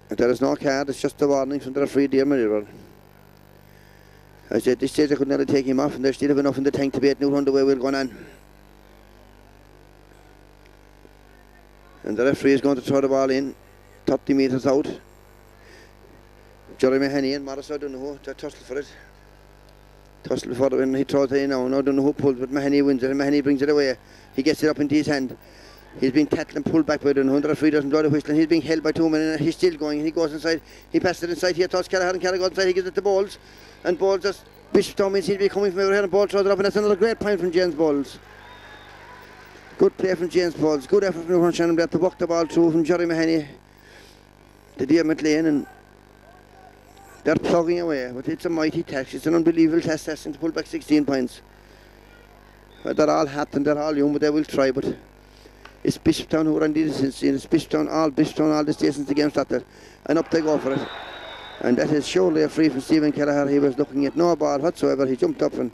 And there is no card, it's just a warning from the referee, dear Murray. I said at this stage I could nearly take him off, and there's still enough in the tank to be at Newtown the way we're going on. And the referee is going to throw the ball in, 30 metres out. Jerry Mahoney and Morris, I don't know who, they're tussle for it. Tussle before when he throws it in now, and I don't know who pulls, but Mahoney wins it, and Mahoney brings it away. He gets it up into his hand. He's been tackled and pulled back by the referee doesn't blow the whistle, and he's being held by 2 men, and he's still going, and he goes inside. He passes it inside here towards Callagher, and Callagher goes inside, he gives it to Bowles. And Bowles just, Bishopstown means he'll be coming from over here, and Bowles throws it up, and that's another great point from James Bowles. Good play from James Bowles, good effort from Newtownshandrum there to walk the ball through from Jerry Mahoney to Dermot Lane, and they're plugging away, but it's a mighty task. It's an unbelievable task to pull back 16 points. Well, they're all hot and they're all young, but they will try, but it's Bishopstown who are on the distance, and it's Bishopstown, all the stations against that, and up they go for it. And that is surely a free from Stephen Kelleher. He was looking at no ball whatsoever. He jumped up and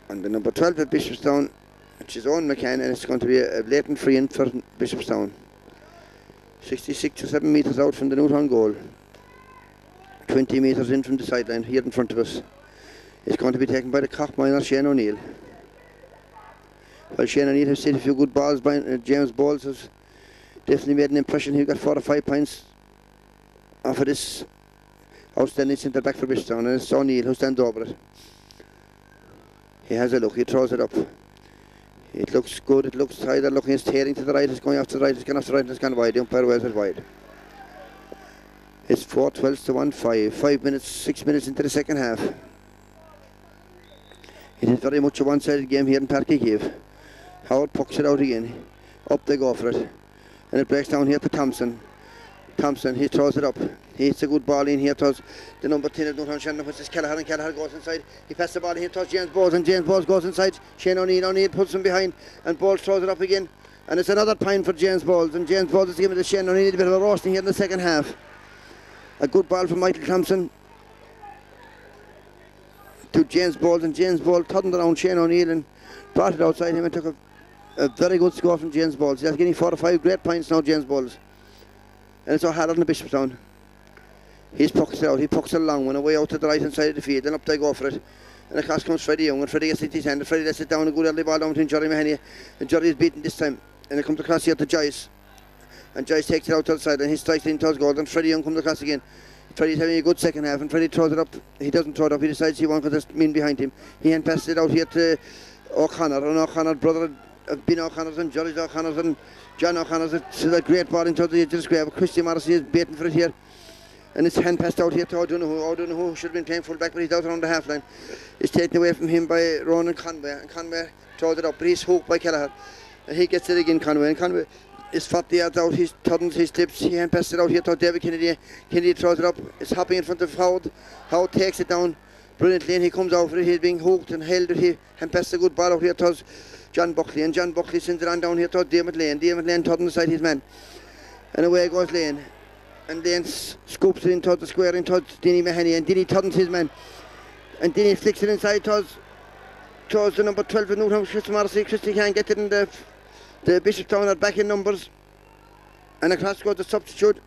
the number 12 at Bishopstown, which is Owen McCann, and it's going to be a blatant free in for Bishopstown. 66 or 7 metres out from the Newtown goal. 20 metres in from the sideline here in front of us. It's going to be taken by the cock miner Shane O'Neill. Well, Shane O'Neill has seen a few good balls by James Bowles has definitely made an impression. He got 4 or 5 points off of this outstanding centre back for Bishopstown, and it's O'Neill who stands over it. He has a look, he throws it up. It looks good, it looks either looking, it's tearing to the right, it's going off to the right, it's gone off to the right, it's gone wide. The umpire wears it wide. It's 4-12 to 1-5. 5 minutes, 6 minutes into the second half. It is very much a one-sided game here in Parky. Howard pucks it out again. Up they go for it. And it breaks down here to Thompson. Thompson, he throws it up. He hits a good ball in here towards the number 10 of Newtownshandrum, which is Kelleher, and Kelleher goes inside. He passes the ball here towards James Bowles, and James Bowles goes inside. Shane O'Neill puts him behind, and Bowles throws it up again. And it's another point for James Bowles, and James Bowles is giving to Shane O'Neill a bit of a roasting here in the second half. A good ball from Michael Thompson to James Bowles, and James Bowles turned around Shane O'Neill and brought it outside him and took a very good score from James Bowles. He's getting 4 or 5 great points now, James Bowles. And it's O'Halloran in the Bishopstown. He's pucks it out, he pucks it a long one away out to the right hand side of the field, and up they go for it. And across comes Freddie Young, and Freddie gets it in his hand, and Freddie lets it down, a good early ball down between Jerry Mahoney, and Jerry is beaten this time. And it comes across here to Joyce, and Joyce takes it out to the side, and he strikes it into his goal, and Freddie Young comes across again. Freddie's having a good second half, and Freddie throws it up. He doesn't throw it up, he decides he wants to mean behind him. He hand passes it out here to O'Connor, and O'Connor, brother of Ben O'Connor's and Jerry O'Connor's and John O'Connor's. It's a great ball into the edge of the square, but Christy Morrissey is baiting for it here. And it's hand passed out here to O'Donoghue. O'Donoghue should have been playing full back, but he's out around the half line. It's taken away from him by Ronan Conway, and Conway throws it up, but he's hooked by Kelleher. And he gets it again, Conway, and Conway is 40 yards out. He turns, he slips, he hand passes it out here to David Kennedy. Kennedy throws it up, it's hopping in front of Howard. Howard takes it down brilliantly, and he comes out for it. He's being hooked and held it. He hand passes a good ball out here towards John Buckley, and John Buckley sends it on down here towards Dermot Lane. Dermot Lane turns inside his man, and away goes Lane. And then scoops it in towards the square, in towards Denny Mahoney, and Denny turns his man, and Denny flicks it inside towards the number 12 of Newtown, Christy Morrissey. Christy can't get it in the Bishopstown are back in numbers, and across goes the substitute,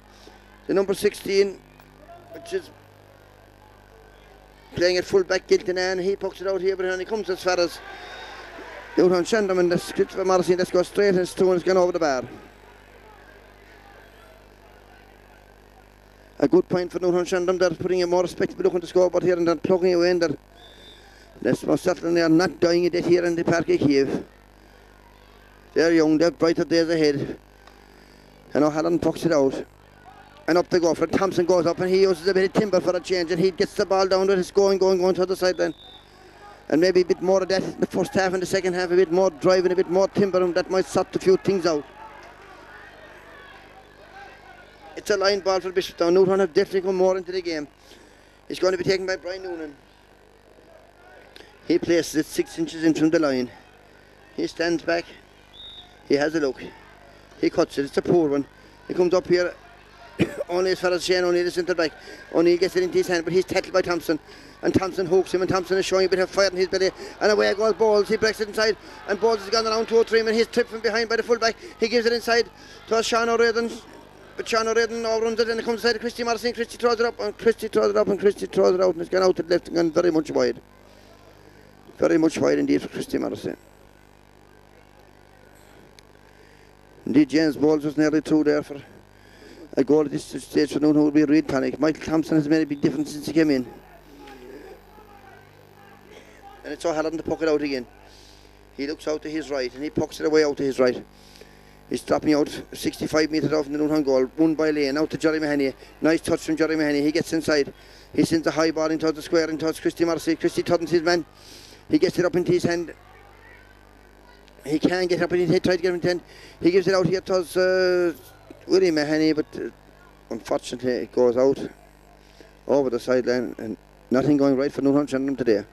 the number 16, which is playing at full back, Gilton, and he pucks it out here, but he comes as far as Newtownshandrum, and the Christopher Morrissey, let's go straight, and it's through, and it's gone over the bar. A good point for Newtownshandrum. They're putting a more respectable look on the scoreboard here, and they're plugging away, and they're most certainly are not dying a death here in the Park of Kiev. They're young, they're brighter days ahead. And O'Halloran pucks it out, and up they go for it. Thompson goes up, and he uses a bit of timber for a change, and he gets the ball down with his going to the sideline. And maybe a bit more of that in the first half and the second half, a bit more driving, a bit more timber, and that might sort a few things out. It's a line ball for Bishopstown. Newtown have definitely come more into the game. It's going to be taken by Brian Noonan. He places it 6 inches in from the line. He stands back. He has a look. He cuts it. It's a poor one. He comes up here only as far as Shane O'Neill is centre back. O'Neill gets it into his hand, but he's tackled by Thompson. And Thompson hooks him, and Thompson is showing a bit of fire in his belly. And away goes Bowles. He breaks it inside, and Bowles has gone around 2 or 3 men. He's tripped from behind by the fullback. He gives it inside to Sean O'Reardon. But Sean O'Reardon overruns it, and it comes inside to Christy Morrissey, and Christy throws it up, and Christy throws it up, and Christy throws it out, and it's gone out to the left and gone very much wide. Very much wide indeed for Christy Morrissey. Indeed, James Bowles was nearly through there for a goal at this stage for Newtown. Who will be a real panic. Michael Thompson has made a big difference since he came in. And it's O'Halloran to puck it out again. He looks out to his right, and he pucks it away out to his right. He's dropping out 65 metres off in the Newtown goal, won by Lane, out to Jerry Mahoney. Nice touch from Jerry Mahoney. He gets inside. He sends a high ball into the square, into Christy Morrissey. Christy turns his man. He gets it up into his hand. He can get up in his head, try to get him in 10. He gives it out here towards William Mahoney, but unfortunately it goes out over the sideline, and nothing going right for Newtownshandrum today.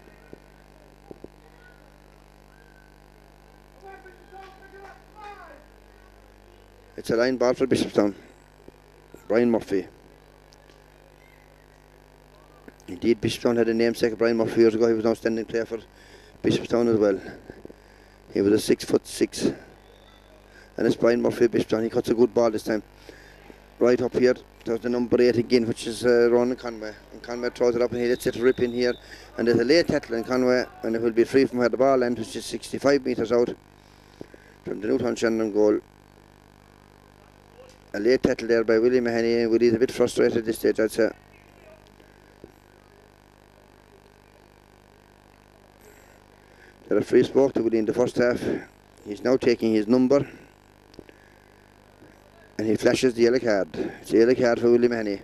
It's a line ball for Bishopstown. Brian Murphy. Indeed, Bishopstown had a namesake of Brian Murphy years ago. He was an outstanding player for Bishopstown as well. He was a 6'6", and it's Brian Murphy of Bishopstown. He cuts a good ball this time. Right up here, there's the number 8 again, which is Ronan Conway. And Conway throws it up, and he lets it rip in here. And there's a late tackle in Conway, and it will be free from where the ball lands, which is 65 metres out from the Newtownshandrum goal. A late tackle there by Willie Mahoney. Willie's a bit frustrated at this stage, I'd say. The referee spoke to Willie in the first half. He's now taking his number, and he flashes the yellow card. It's a yellow card for Willie Mahoney.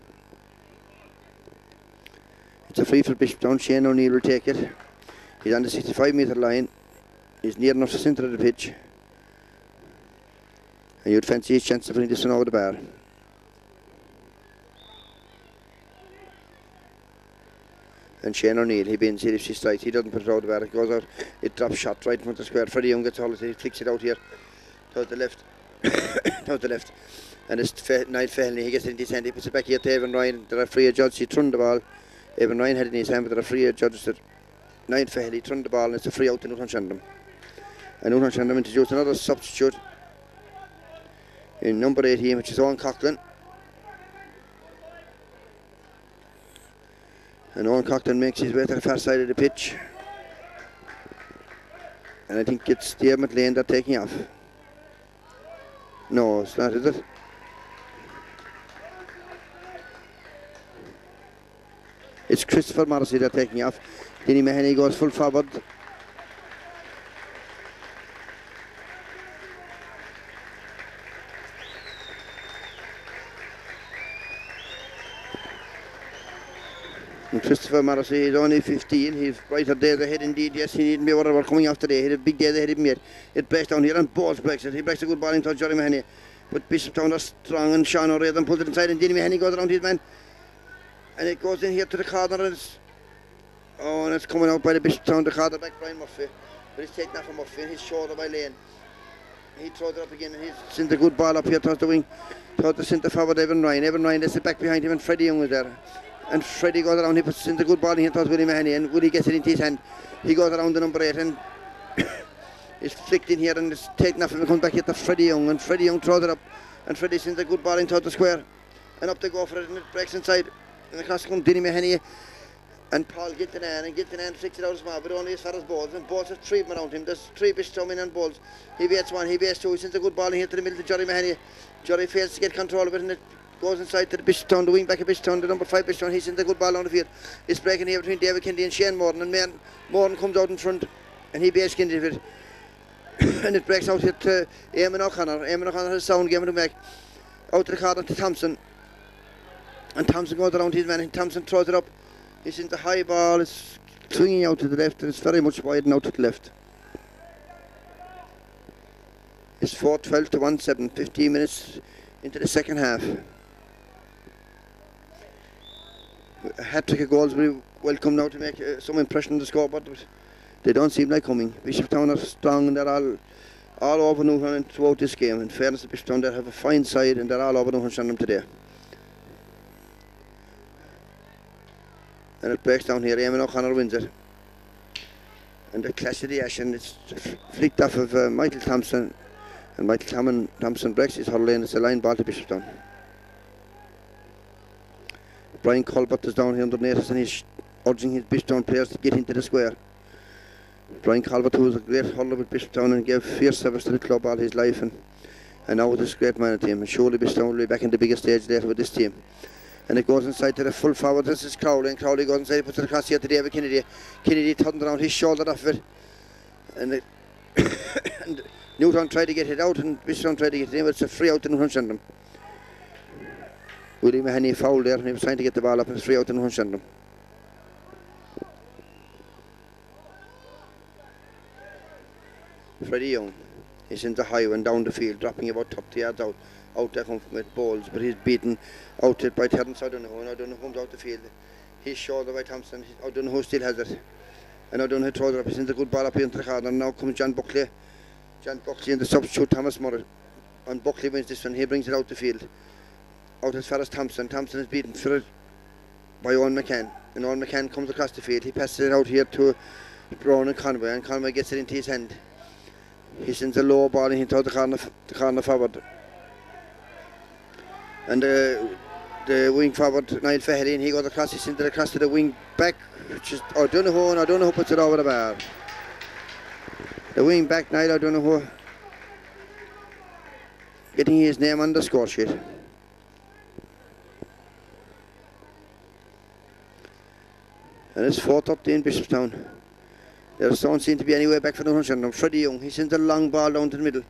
It's a free for Bishopstown. Shane O'Neill will take it. He's on the 65-metre line. He's near enough to the centre of the pitch. And you'd fancy his chance of putting this one over the bar. And Shane O'Neill, he bends it if she strikes. He doesn't put it over the bar. It goes out. It drops shot right in front of the square. Freddie Young gets hold of it. He flicks it out here towards the left. Towards the left. And it's Niall Fahey. He gets it in his hand. He puts it back here to Evan Ryan. The referee judge. He turned the ball. Evan Ryan had it in his hand, but the referee judge said Niall Fahey turned the ball, and it's a free out to Newtownshandrum. And Newtownshandrum introduced another substitute in number 18, which is Owen Coughlin. And Owen Coughlin makes his way to the far side of the pitch. And I think it's Dermot Lane that's taking off. No, it's not, is it? It's Christopher Morrissey that's taking off. Denny Mahoney goes full forward. And Christopher Morrissey is only 15. He's right at there ahead indeed. Yes, he needn't be worried about coming off today. He had a big day ahead of him yet. It breaks down here and Balls breaks it. He breaks a good ball into Jerry Mahoney. But Bishopstown are strong, and Sean O'Reilly pulls it inside, and Denny Mahoney goes around his man. And it goes in here to the corner, and it's coming out by the Bishopstown, the corner back Brian Murphy. But it's taken off from Murphy, and he's short by Lane. He throws it up again, and he's sent a good ball up here towards the wing, towards the centre forward Evan Ryan. Evan Ryan is back behind him, and Freddie Young was there. And Freddie goes around, he puts in the good ball in here towards Willie Mahoney, and Willie gets it into his hand. He goes around the number 8, and it's flicked in here, and it's taken off, and it comes back here to Freddie Young, and Freddie Young throws it up, and Freddie sends a good ball in towards the square, and up they go for it, and it breaks inside. And across comes Denny Mahoney and Paul Giltinan, and Giltinan flicks it out small, but only as far as Balls, and Balls has 3 of them around him. There's 3 Bishopstown men and Balls. He baits 1, he baits 2, he sends a good ball in here to the middle to Jerry Mahoney. Jerry fails to get control of it, and it goes inside to the Bishopstown, the wing back of Bishopstown, the number 5 Bishopstown. He sends a good ball down the field. It's breaking here between David Kennedy and Shane Morton, and Morton comes out in front, and he baits Kennedy with it. And it breaks out here to Eamon O'Connor. Eamon O'Connor has sound, giving it back out to the corner to Thompson. And Thompson goes around his man, and Thompson throws it up. He's in the high ball, it's swinging out to the left, and it's very much wide out to the left. It's 4-12 to 1-7, 15 minutes into the second half. A hat-trick of goals will be welcome now to make some impression on the scoreboard, but they don't seem like coming. Bishopstown are strong, and they're all over Newtown throughout this game. In fairness to Bishopstown, they have a fine side, and they're all over Newtownshandrum today. And it breaks down here. Eamon O'Connor wins it. And the clash of the ash, and it's flicked off of Michael Thompson. And Michael Thompson breaks his hurl lane. It's a line ball to Bishopstown. Brian Colbert is down here underneath us, and he's urging his Bishopstown players to get into the square. Brian Colbert, who was a great hurler with Bishopstown and gave fierce service to the club all his life, and now with this great minor team. And surely Bishopstown will be back in the biggest stage later with this team. And it goes inside to the full forward. This is Crowley, and Crowley goes inside, puts it across here to David Kennedy. Kennedy turned around his shoulder off it. And, and Newtown tried to get it out, and Bishopstown tried to get it in, but it's a free out to Newtownshandrum. Willie Mahoney fouled there, and he was trying to get the ball up, and it's free out to Newtownshandrum. Freddie Young is in the high one down the field, dropping about 30 yards out. Out there comes with Balls, but he's beaten out it by Terence O'Donoghue, and O'Donoghue comes out the field. He's shouldered by Thompson. O'Donoghue still has it, and O'Donoghue throws it up. He sends a good ball up into the corner, and now comes John Buckley. John Buckley and the substitute Thomas Murray, and Buckley wins this one. He brings it out the field, out as far as Thompson. Thompson is beaten for it by Owen McCann, and Owen McCann comes across the field. He passes it out here to Brown and Conway gets it into his hand. He sends a low ball into the corner forward. And the wing forward, Niall Fahey, and he goes across, he sends it across to the wing back, which is O'Donoghue, and O'Donoghue puts it over the bar. The wing back, Niall O'Donoghue, getting his name on the score sheet. And it's 4-13 Bishopstown. There don't seem to be any way back for Newtownshandrum. Freddie Young, he sends a long ball down to the middle.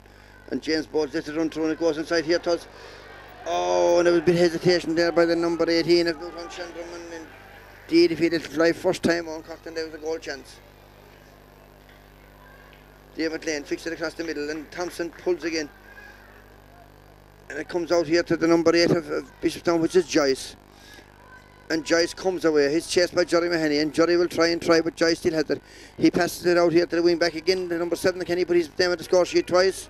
And James Bowles lets it run through and it goes inside here towards. Oh, and there was a bit of hesitation there by the number 18 of Newtownshandrum. And indeed, if he did fly first time on Cockton, there was a goal chance. David Lane fixed it across the middle and Thompson pulls again. And it comes out here to the number 8 of Bishopstown, which is Joyce. And Joyce comes away. He's chased by Jerry Mahoney, and Jerry will try, but Joyce still has it. He passes it out here to the wing back again, the number 7. Can he put his name on the score sheet twice?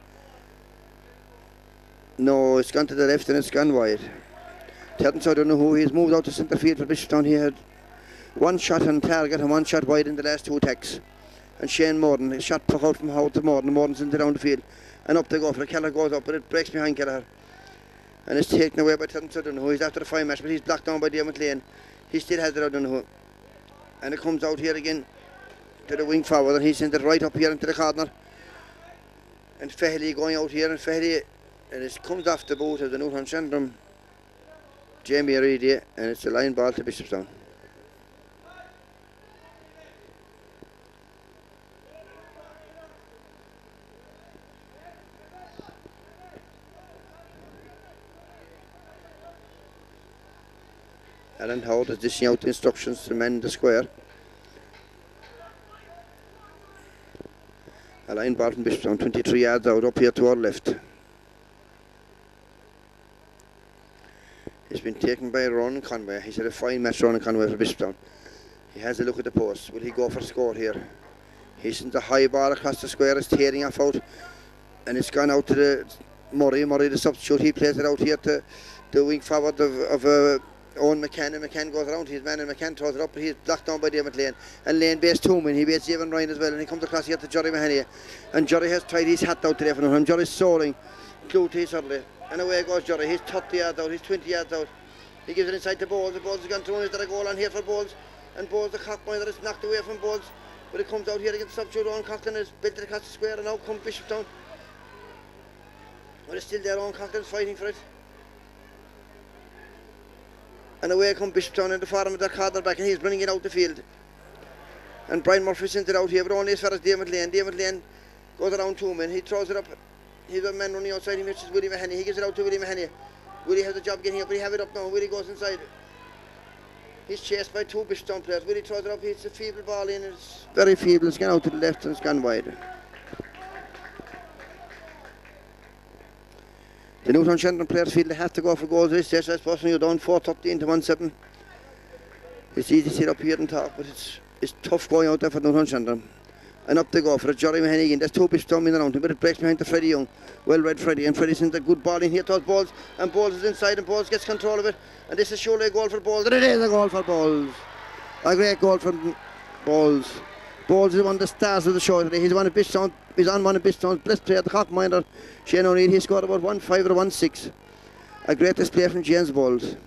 No, it's gone to the left and it's gone wide. Terence, I don't know who. He's moved out to centre field for Bishopstown. He had one shot on target and one shot wide in the last 2 attacks. And Shane Morden, his shot put out from Howard to Morden. Morden's into down the field. And up they go for it. Kelleher goes up, but it breaks behind Kelleher. And it's taken away by Terence, I don't know who. He's after the 5 match, but he's blocked down by Dermot Lane. He still has it, I don't know who. And it comes out here again to the wing forward, and he sent it right up here into the corner. And Fairley going out here, and Fairley, and it comes off the boot of the Newtownshandrum Jamie Reedy, and it's a line ball to Bishopstown. Alan Howard is dishing out the instructions to the men in the square. A line ball from Bishopstown, 23 yards out, up here to our left. It's been taken by Ronan Conway. He's had a fine match, Ronan Conway, for Bishopstown. He has a look at the post. Will he go for score here? He sends a high ball across the square. It's tearing off out. And it's gone out to the Murray. Murray, the substitute, he plays it out here to the wing forward of Owen McCann, and McCann goes around his man and McCann throws it up, but he's blocked down by David Lane, and Lane baits 2 men. He baits Evan Ryan as well, and he comes across here to Jerry Mahoney, and Jerry has tried his hat out today for him. Jerry's soaring, glued to his hurley, and away goes Jerry. He's 30 yards out, he's 20 yards out. He gives it inside to Bowles. The Bowles has gone through, and is there a goal on here for Bowles? And Bowles, the cock minder, is knocked away from Bowles, but it comes out here against substitute Owen Coughlin, is built across the square, and now comes Bishopstown. But it's still there, Owen Coughlin's fighting for it. And away come Bishopstown in the form of their corner back, and he's bringing it out the field. And Brian Murphy sent it out here, but only as far as David Lane. David Lane goes around 2 men. He throws it up. He's a man running outside him, which is Willie Mahoney. He gives it out to Willie Mahoney. Willie has a job getting up, but he have it up now. Willie goes inside. He's chased by 2 Bishopstown players. Willie throws it up. It's a feeble ball in. It's very feeble. It's gone out to the left and it's gone wide. The Newtownshandrum players feel they have to go for goals this stage. I suppose when you're down 4-13 to 1-7. It's easy to sit up here and talk, but it's tough going out there for Newtownshandrum. And up they go for it. Jerry Mahoney again. There's 2 Bishopstown in around him, but it breaks behind to Freddie Young. Well read Freddie, and Freddie sends a good ball in here towards Bowles, and Bowles is inside, and Bowles gets control of it. And this is surely a goal for Bowles, and it is a goal for Bowles. A great goal from Bowles. Bowles is one of the stars of the show today. He's on one of Bishopstown's best player, the cockminder, Shane O'Neill. He scored about 1-5 or 1-6. A great display from James Bowles.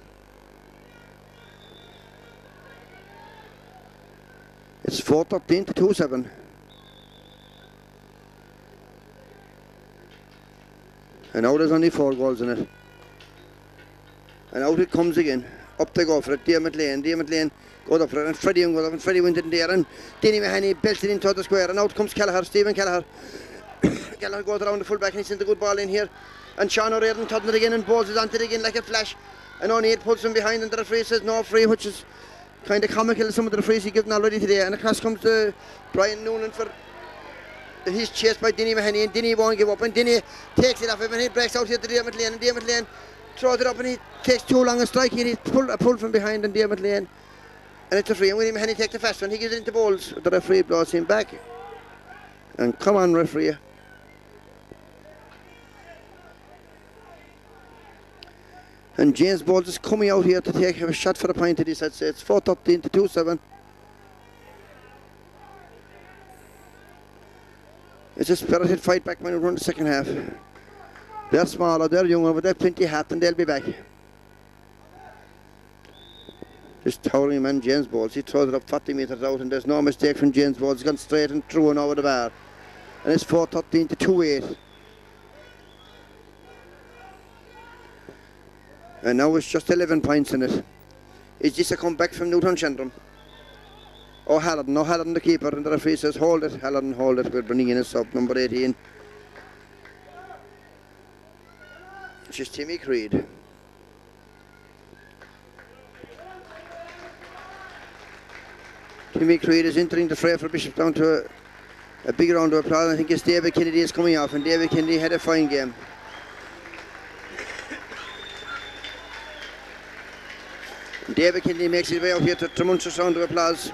It's 4-13 to 2-7. And now there's only 4 goals in it. And out it comes again. Up they go for it. Dermot Lane goes up for it, and Freddie Young goes up, and Freddie wins it in there, and Denny Mahoney belts it into the square, and out comes Kelleher, Stephen Kelleher. Kelleher goes around the full back, and he sends a good ball in here, and Sean O'Riordan turns it again, and Bowles is onto it again like a flash, and O'Neill pulls him behind, and the referee says no free, which is kind of comical, some of the referees he's given already today. And across comes Brian Noonan for. He's chased by Denny Mahoney, and Denny won't give up, and Denny takes it off him, and he breaks out here to Dermot Lane, and Dermot Lane throws it up, and he takes too long a strike here. He's pulled from behind, and Dermot Lane, and it's a free, and William Mahoney takes the fast one. He gives it into Bowles. The referee blows him back, and come on, referee. And James Bowles is coming out here to take a shot for the point of this. I'd say it's 4-13 to 2-7. It's a spirited fight back when we run the second half. They're smaller, they're younger, but they've plenty of hat, and they'll be back. This towering man, James Bowles, he throws it up 40 metres out, and there's no mistake from James Bowles. He's gone straight and through and over the bar. And it's 4-13 to 2-8. And now it's just 11 points in it. Is this a comeback from Newtownshandrum? O'Halloran the keeper, and the referee says hold it. Halloran, hold it. We're bringing in a sub, number 18. It's just Timmy Creed. Timmy Creed is entering the fray for Bishopstown to a big round of applause. I think it's David Kennedy is coming off, and David Kennedy had a fine game. David Kennedy makes his way out here to a tremendous round of applause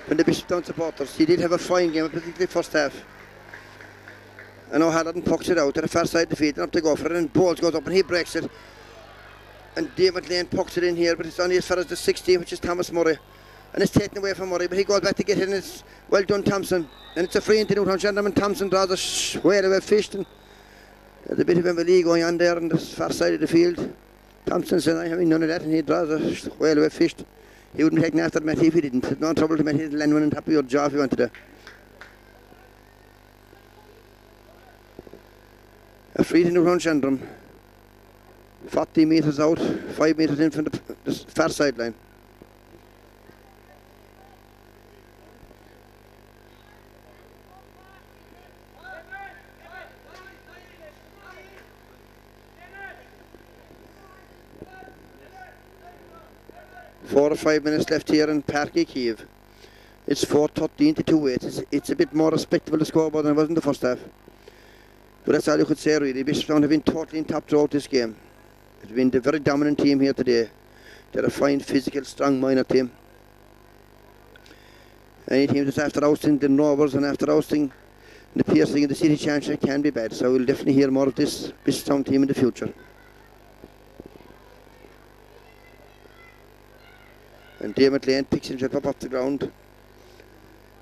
from the Bishopstown supporters. He did have a fine game, particularly first half. And O'Halloran pucks it out to the far side of the field, and up to go for it, and Bowles goes up and he breaks it. And David Lane pucks it in here, but it's only as far as the 16, which is Thomas Murray. And it's taken away from Murray, but he goes back to get it, and it's well done, Thompson. And it's a free into Newtownshandrum, and Thompson draws a whale of a fish. And there's a bit of a melee going on there on the far side of the field. Thompson said, I mean none of that, and he draws a whale of a fish. He wouldn't take after the Matty if he didn't. There's no trouble to Matty, he'd land one on top of your jaw if he wanted to. A free to Newtownshandrum. 40 metres out, 5 metres in from the far sideline. Four or 5 minutes left here in Parky Kiev. It's 4:13 to 2-8. It's a bit more respectable scoreboard than it was in the first half. But that's all you could say really. Bishopstown have been totally in top throughout this game. It's been the very dominant team here today. They're a fine, physical, strong-minded team. Any team that's after ousting the Rovers and after ousting the Piercing in the City Championship can be bad. So we'll definitely hear more of this Bishopstown team in the future. And Dermot Lane picks himself up off the ground.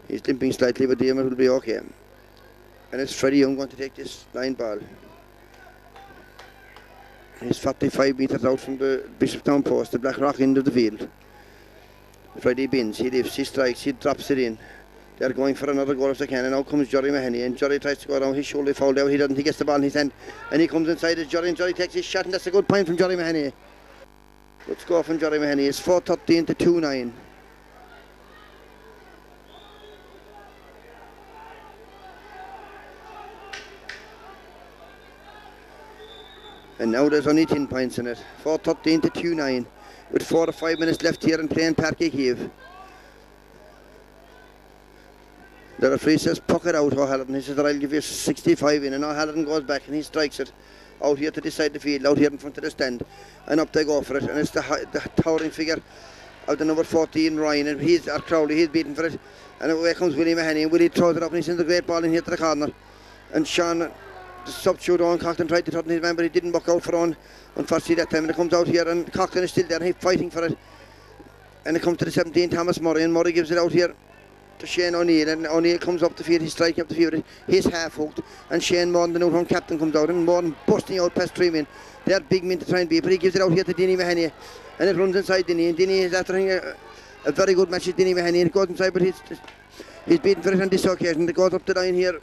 He's limping slightly, but Dermot will be okay. And it's Freddie Young going to take this line ball. He's 45 metres out from the Bishopstown post, the Black Rock end of the field. Freddie bins, he lifts, he strikes, he drops it in. They're going for another goal if they can, and now comes Jory Mahoney, and Jory tries to go around his shoulder, fouled out, he doesn't, he gets the ball in his hand, and he comes inside as Jory, and Jory takes his shot, and that's a good point from Jory Mahoney. Good score from Jory Mahoney. It's 4:13 to 2-9. And now there's only 10 points in it. 4:13 to 2-9. With 4 or 5 minutes left here in playing Parky Kiev. The referee says, puck it out, O'Halloran. He says that I'll give you 65 in, and O'Halloran goes back and he strikes it out here to this side of the field, out here in front of the stand, and up they go for it. And it's the towering figure of the number 14, Ryan, and Crowley, he's beaten for it. And away comes Willie Mahoney, and Willie throws it up, and he's in the great ball in here to the corner. And Sean, the substitute on Cochran, tried to turn his man, but he didn't work out for on, unfortunately, that time. And it comes out here, and Cochran is still there, and he's fighting for it. And it comes to the 17, Thomas Murray, and Murray gives it out here to Shane O'Neill, and O'Neill comes up the field, he's striking up the field, he's half hooked, and Shane Morton, the Newtown captain, comes out, and Morton busting out past 3 men. They're big men to try and beat, but he gives it out here to Denny Mahoney, and it runs inside Denny, and Denny is after a very good match with Denny Mahoney, and it goes inside, but he's beaten for it on this occasion. It goes up the line here,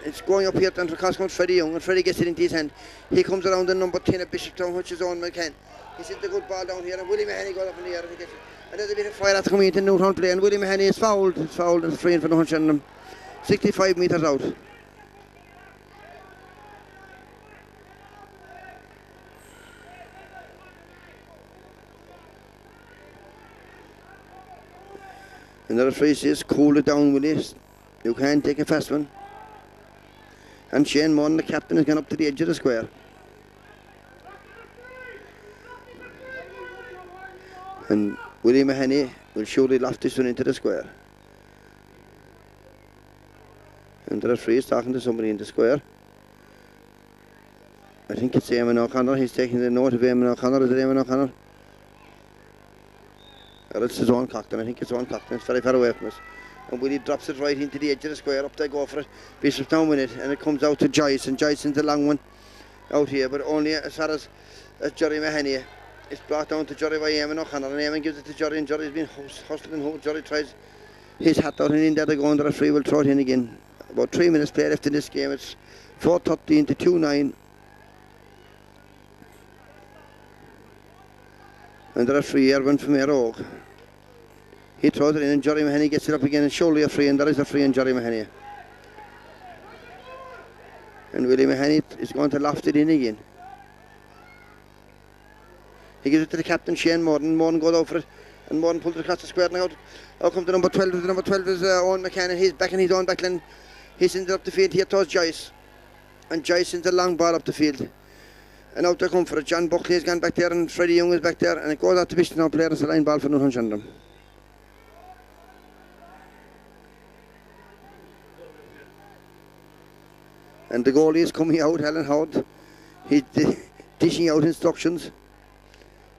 it's going up here, and across comes Freddie Young, and Freddie gets it into his hand. He comes around the number 10 of Bishopstown, which is Owen McCann. He sends the good ball down here, and Willie Mahoney goes up in the air, and he gets it. And there's a bit of fire after coming into Newtown play, and Willie Mahoney is fouled. It's fouled and free in for Newtownshandrum. 65 metres out. And the referee says, cool it down, Willie. You can't take a fast one. And Shane Morton, the captain, has gone up to the edge of the square. And Willie Mahoney will surely loft this one into the square. And the referee is talking to somebody in the square. I think it's Eamon O'Connor. He's taking the note of Eamon O'Connor. Is it Eamon O'Connor? Or it's his own Cockton. I think it's own Cockton. It's very far away from us. And Willie drops it right into the edge of the square. Up they go for it. Bishopstown win it. And it comes out to Joyce. And Joyce is the long one out here. But only as far as Jory Mahoney. It's brought down to Jory by Eamon O'Connor, and Eamon gives it to Jory, and Jory's been hustling. Jory tries his hat out, and in there they go, and the referee will throw it in again. About 3 minutes play left in this game. It's 4:13 to 2-9. And the referee, Erwin from Air Oak, He throws it in and Jerry Mahoney gets it up again and surely a free, and there is a free on Jerry Mahoney. And Willie Mahoney is going to loft it in again. He gives it to the captain, Shane Morden. Morden goes out for it, and Morden pulls it across the square and out comes the number 12. The number 12 is Owen McCann, and he's back in his own backline. He sends it up the field here towards Joyce. And Joyce sends a long ball up the field. And out they come for it. John Buckley has gone back there, and Freddie Young is back there, and it goes out to Bishopstown player. It's a line ball for Newtownshandrum. And the goalie is coming out, Alan Howard. He's dishing out instructions.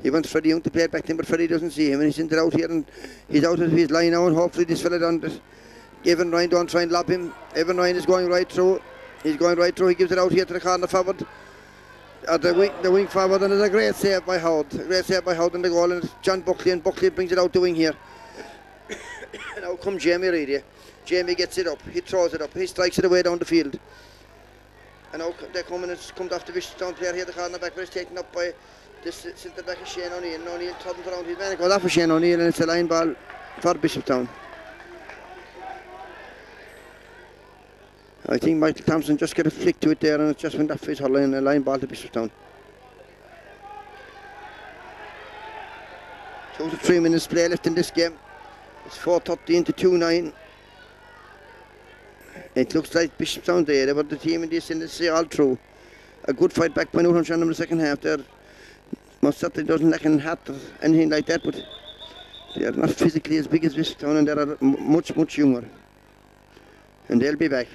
He wants Freddie Young to play it back to him, but Freddie doesn't see him, and he sends it out here, and he's out of his line now, and hopefully this fella down this. Evan Ryan don't try and lob him. Evan Ryan is going right through. He's going right through. He gives it out here to the corner forward. The wing forward, and there's a great save by Howard. A great save by Howard in the goal, and it's John Buckley, and Buckley brings it out the wing here. And out comes Jamie Reid here. Jamie gets it up. He throws it up. He strikes it away down the field. And now they come, and it comes off the Bishopstown player here, the corner back, but it's taken up by this centre back of Shane O'Neill. And O'Neill turns around his man. It goes off of Shane O'Neill, and it's a line ball for Bishopstown. I think Michael Thompson just got a flick to it there, and it just went off his Hurling, and a line ball to Bishopstown. 2 to 3 minutes play left in this game. It's 4:13 to 2-9. It looks like Bishopstown there. They were the team in this, and it's all through. A good fight back by Newtownshandrum in the second half there. Most certainly doesn't lack in hat or anything like that, but they are not physically as big as Bishopstown, and they are much, much younger. And they'll be back.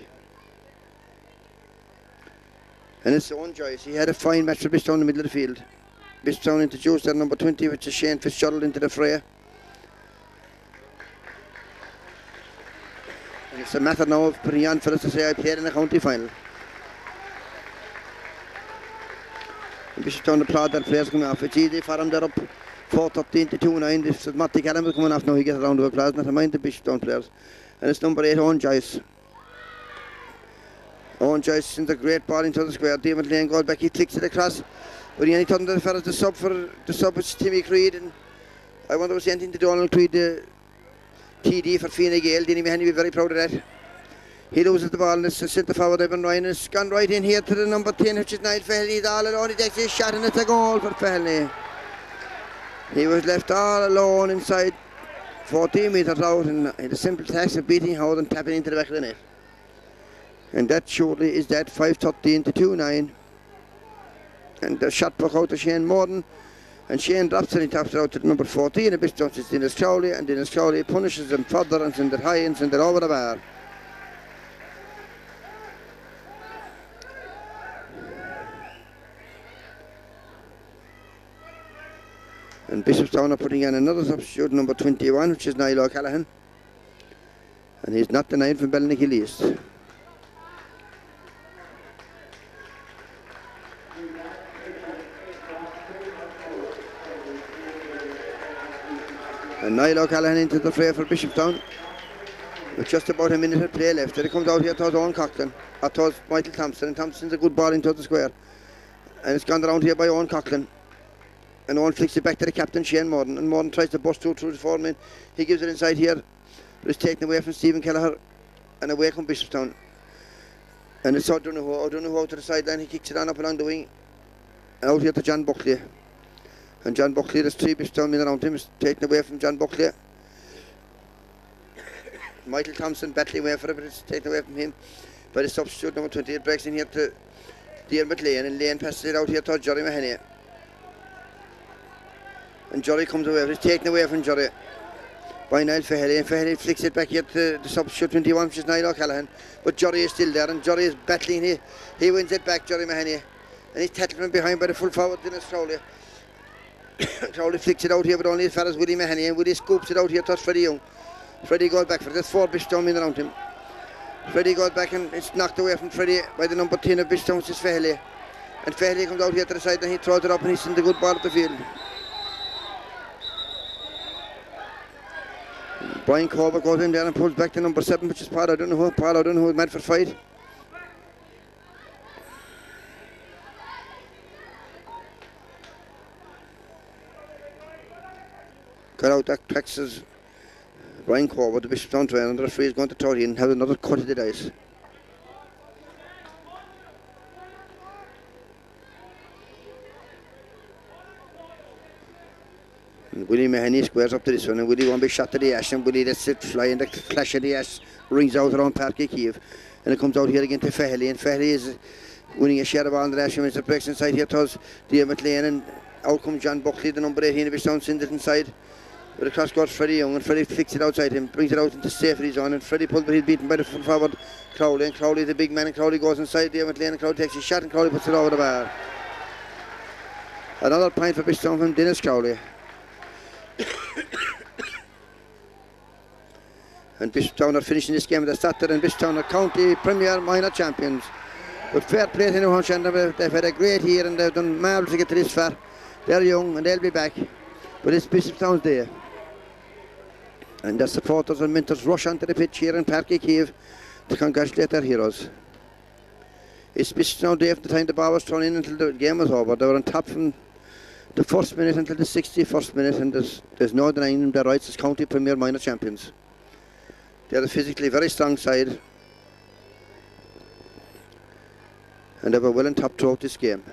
And it's Owen Joyce. He had a fine match for Bishopstown in the middle of the field. Bishopstown introduced their number 20, which is Shane Fitzgerald, into the fray. And it's a matter now of putting on for us to say I played in a county final. And Bishopstown applaud that players coming off. It's easy for them. They're up 4:13 to 2-9. This is Matty Callum coming off now. He gets a round of applause. Not to mind the Bishopstown players. And it's number 8, Owen Joyce. Owen Joyce sends a great ball into the square. David Lane goes back. He flicks it across. But he only turned it for the sub is Timmy Creed. And I wonder was he anything to Donald Creed, the TD for Fine Gael. Didn't he be very proud of that? He loses the ball, and it's a centre forward, Evan Ryan. It's gone right in here to the number 10, which is Niall Faheley. He's all alone. He takes his shot, and it's a goal for Faheley. He was left all alone inside 14 metres out, and the simple task of beating Howard and tapping into the back of the net. And that surely is that 5:13 to 2-9. And the shot broke out to Shane Morden, and Shane drops it and taps it out to the number 14. A bit jumps it's Dennis Crowley, and Dennis Crowley punishes them further and sends it high and sends it over the bar. And Bishopstown are putting in another substitute, number 21, which is Niall O'Callaghan. And he's not the 9 from Ballinackie East. And Niall O'Callaghan into the fray for Bishopstown. With just about a minute of play left. And it comes out here towards Owen Coughlin, or towards Michael Thompson. And Thompson's a good ball into the square. And it's gone around here by Owen Coughlin. And Owen flicks it back to the captain, Shane Morden. And Morden tries to bust through the foreman. He gives it inside here. But it's taken away from Stephen Kelleher. And away comes Bishopstown. And it's O'Donoghue out to the sideline. He kicks it on up along the wing. And out here to John Buckley. And John Buckley, there's 3 Bishopstown men around him. It's taken away from John Buckley. Michael Thompson battling away for it, but it's taken away from him. By the substitute, number 20. It breaks in here to Dermot Lane. And Lane passes it out here to Jerry Mahoney. And Jerry comes away. It's taken away from Jerry by Niall Faheley. And Faheley flicks it back here to the substitute 21, which is Niall O'Callaghan. But Jerry is still there, and Jerry is battling. He wins it back, Jerry Mahoney. And he's tackled from behind by the full forward, Dennis Crowley. Crowley flicks it out here, but only as far as Willie Mahoney. And Willie scoops it out here towards Freddie Young. Freddie goes back for it. There's 4 Bishopstown men around him. Freddie goes back, and it's knocked away from Freddie by the number 10 of Bishopstown, which is Faheley. And Faheley comes out here to the side, and he throws it up, and he sends a good ball up the field. Brian Corbett goes in there and pulls back to number 7, which is Paul O'Donoghue. Paul O'Donoghue is mad for fight. Got out that Texas Brian Corwood, the Bishopstown trainer, and the referee is going to throw it in and have another cut of the dice. And Willie Mahoney squares up to this one, and Willie won't be shot to the ash, and Willie lets it fly, and the clash of the ash rings out around Páirc Kiev, and it comes out here again to Fahely, and Fahely is winning a share of ball in the ash, and it breaks inside here towards Diarmuid Lane, and out comes John Buckley, the number 18 of Bishopstown, sends it inside. With a cross court, Freddie Young, and Freddie flicks it outside him, brings it out into safety zone, and Freddie pulled, but he's beaten by the full forward Crowley, and Crowley, the big man, and Crowley goes inside Diarmuid Lane, and Crowley takes his shot, and Crowley puts it over the bar. Another point for Bishopstown from Dennis Crowley. And Bishopstown are finishing this game at the Saturday, and Bishopstown are County Premier Minor Champions. But fair play to Newtownshandrum, they've had a great year, and they've done marvellous to get to this far. They're young, and they'll be back. But it's Bishopstown's day. And the supporters and mentors rush onto the pitch here in Páirc Kiev to congratulate their heroes. It's Bishopstown's day from the time the ball was thrown in until the game was over. They were on top from the first minute until the 61st minute, and there's no denying their rights as County Premier Minor Champions. They're a physically very strong side, and they were well on top throughout this game.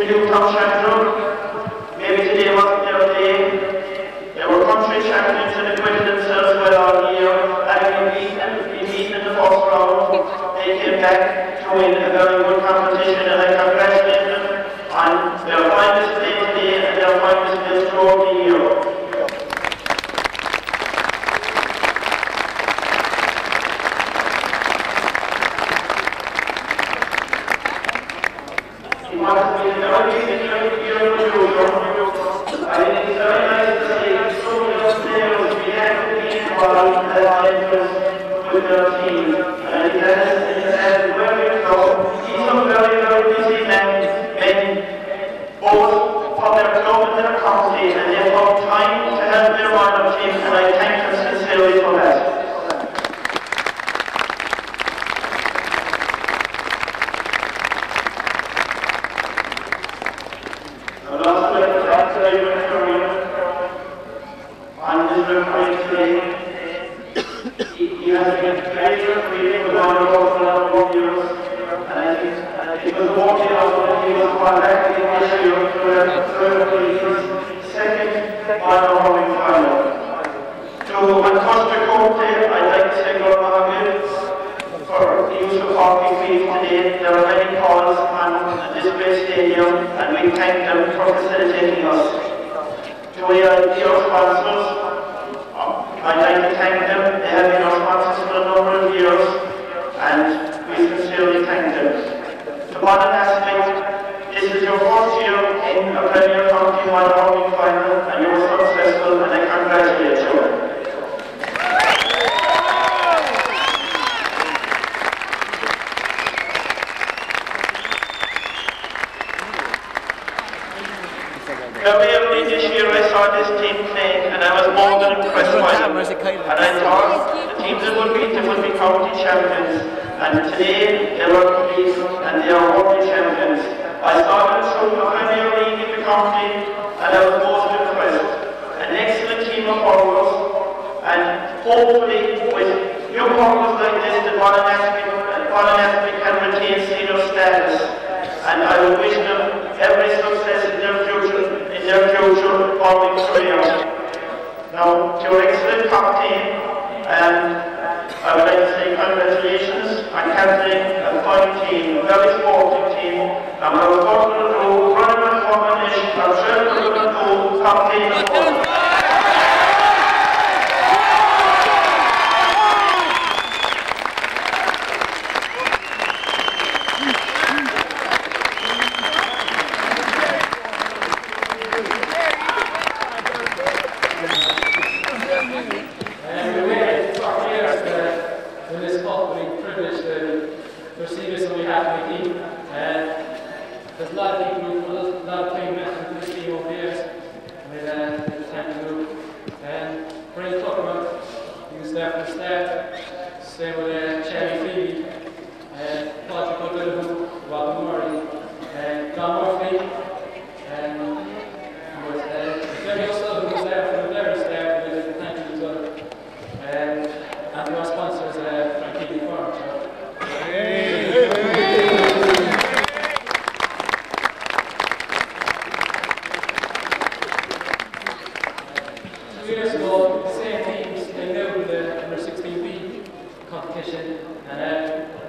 Newtownshandrum, maybe today wasn't their day. They were country champions and acquitted themselves well all year, having been beaten in the first round. They came back to win a very good competition, and I congratulate them on their finest day today and their finest day throughout the year. Today, there are many calls on this facilitating us. To our dear sponsors, I'd like to thank them. They have been our sponsors for a number of years, and we sincerely thank them. To Bonnet Aspect, this is your first year in a Premier County Hurling final, and you were successful, and I congratulate you. Earlier this year I saw this team playing and I was more than impressed by them. And I thought the teams that would beat them would be county champions. And today they were complete and they are world champions. I saw them through the Premier League in the county and I was most impressed. An excellent team of hurlers, and hopefully with new hurlers like this, the Bonnet Aspect can retain senior status. And I will wish them every success in their future hurling career. Now, to your excellent captain, I would like to say congratulations on captaining a fine team, a very sporting team, and without further ado, running with formation, I'm sure we're going to do captain of hurling. There's a lot of people who a lot of time invested in this team over the years, and it's time to move. Brian Tuckerman, he was there from the start. Same with Charlie Feely, Patrick O'Donoghue, Robin Murray, John Murphy, Jerry O'Sullivan was there from the very start, and thank you as well. And our sponsors, Frankie Farm. Years ago, the same teams came out with the under 16B competition, and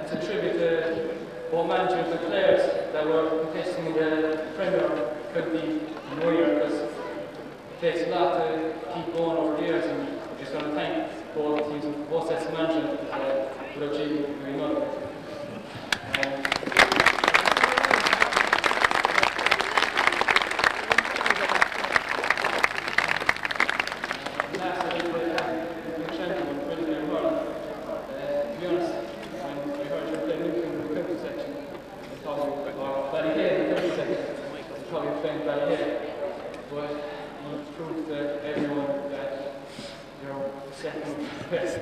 it's a tribute to both managers and players that were contesting in the Premier County in New Year, because it takes a lot to keep going over the years, and I just want to thank both teams and both sets of management for achieving very well. But you proved to everyone that you're second best.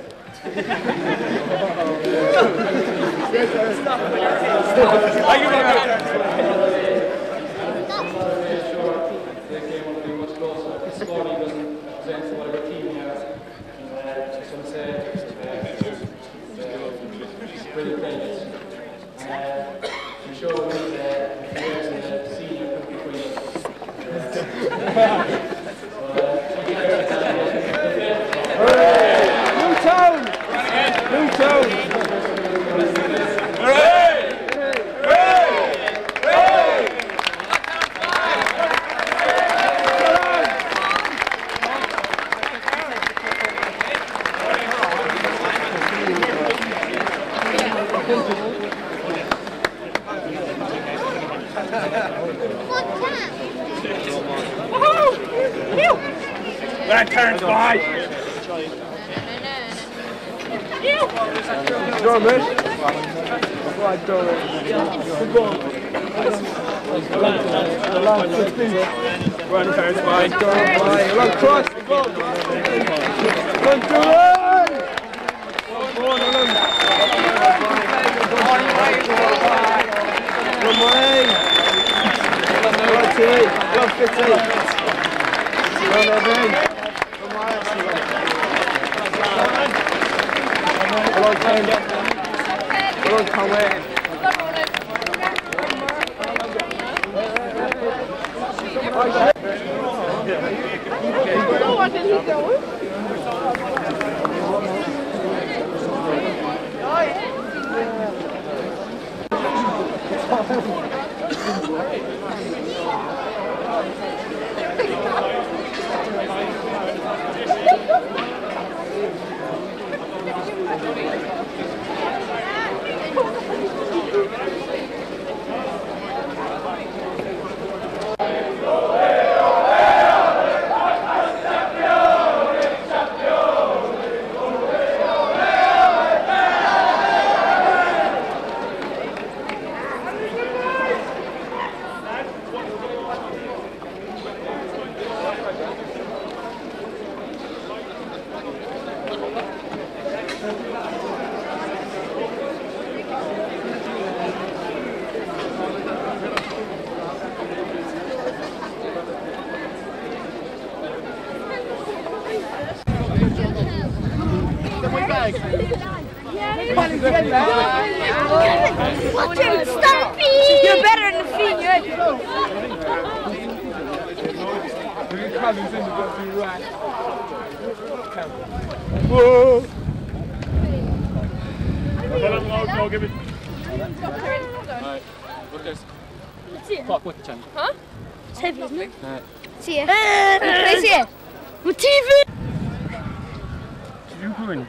They came up to be much closer. The scoring doesn't represent whatever team you are. I just want to say brilliant players. You showed me the players in the senior country. Newtown! That turns by. Go on, mate. Right, go on. The line 15. Run turns by. Go on, by. Run cross. Go on. Run through it. Go on, Alan. Come on. Run 2. Run 15. Run 11. Hello, Ken. Hello, Conway. What did he do? Oh, yeah. Watch him, Stumpy! You're better than the feet, Whoa! I'll give it. Alright, look this. Fuck with the channel. Huh? It's heavy, isn't it? See ya. Let's see ya. With TV! You going?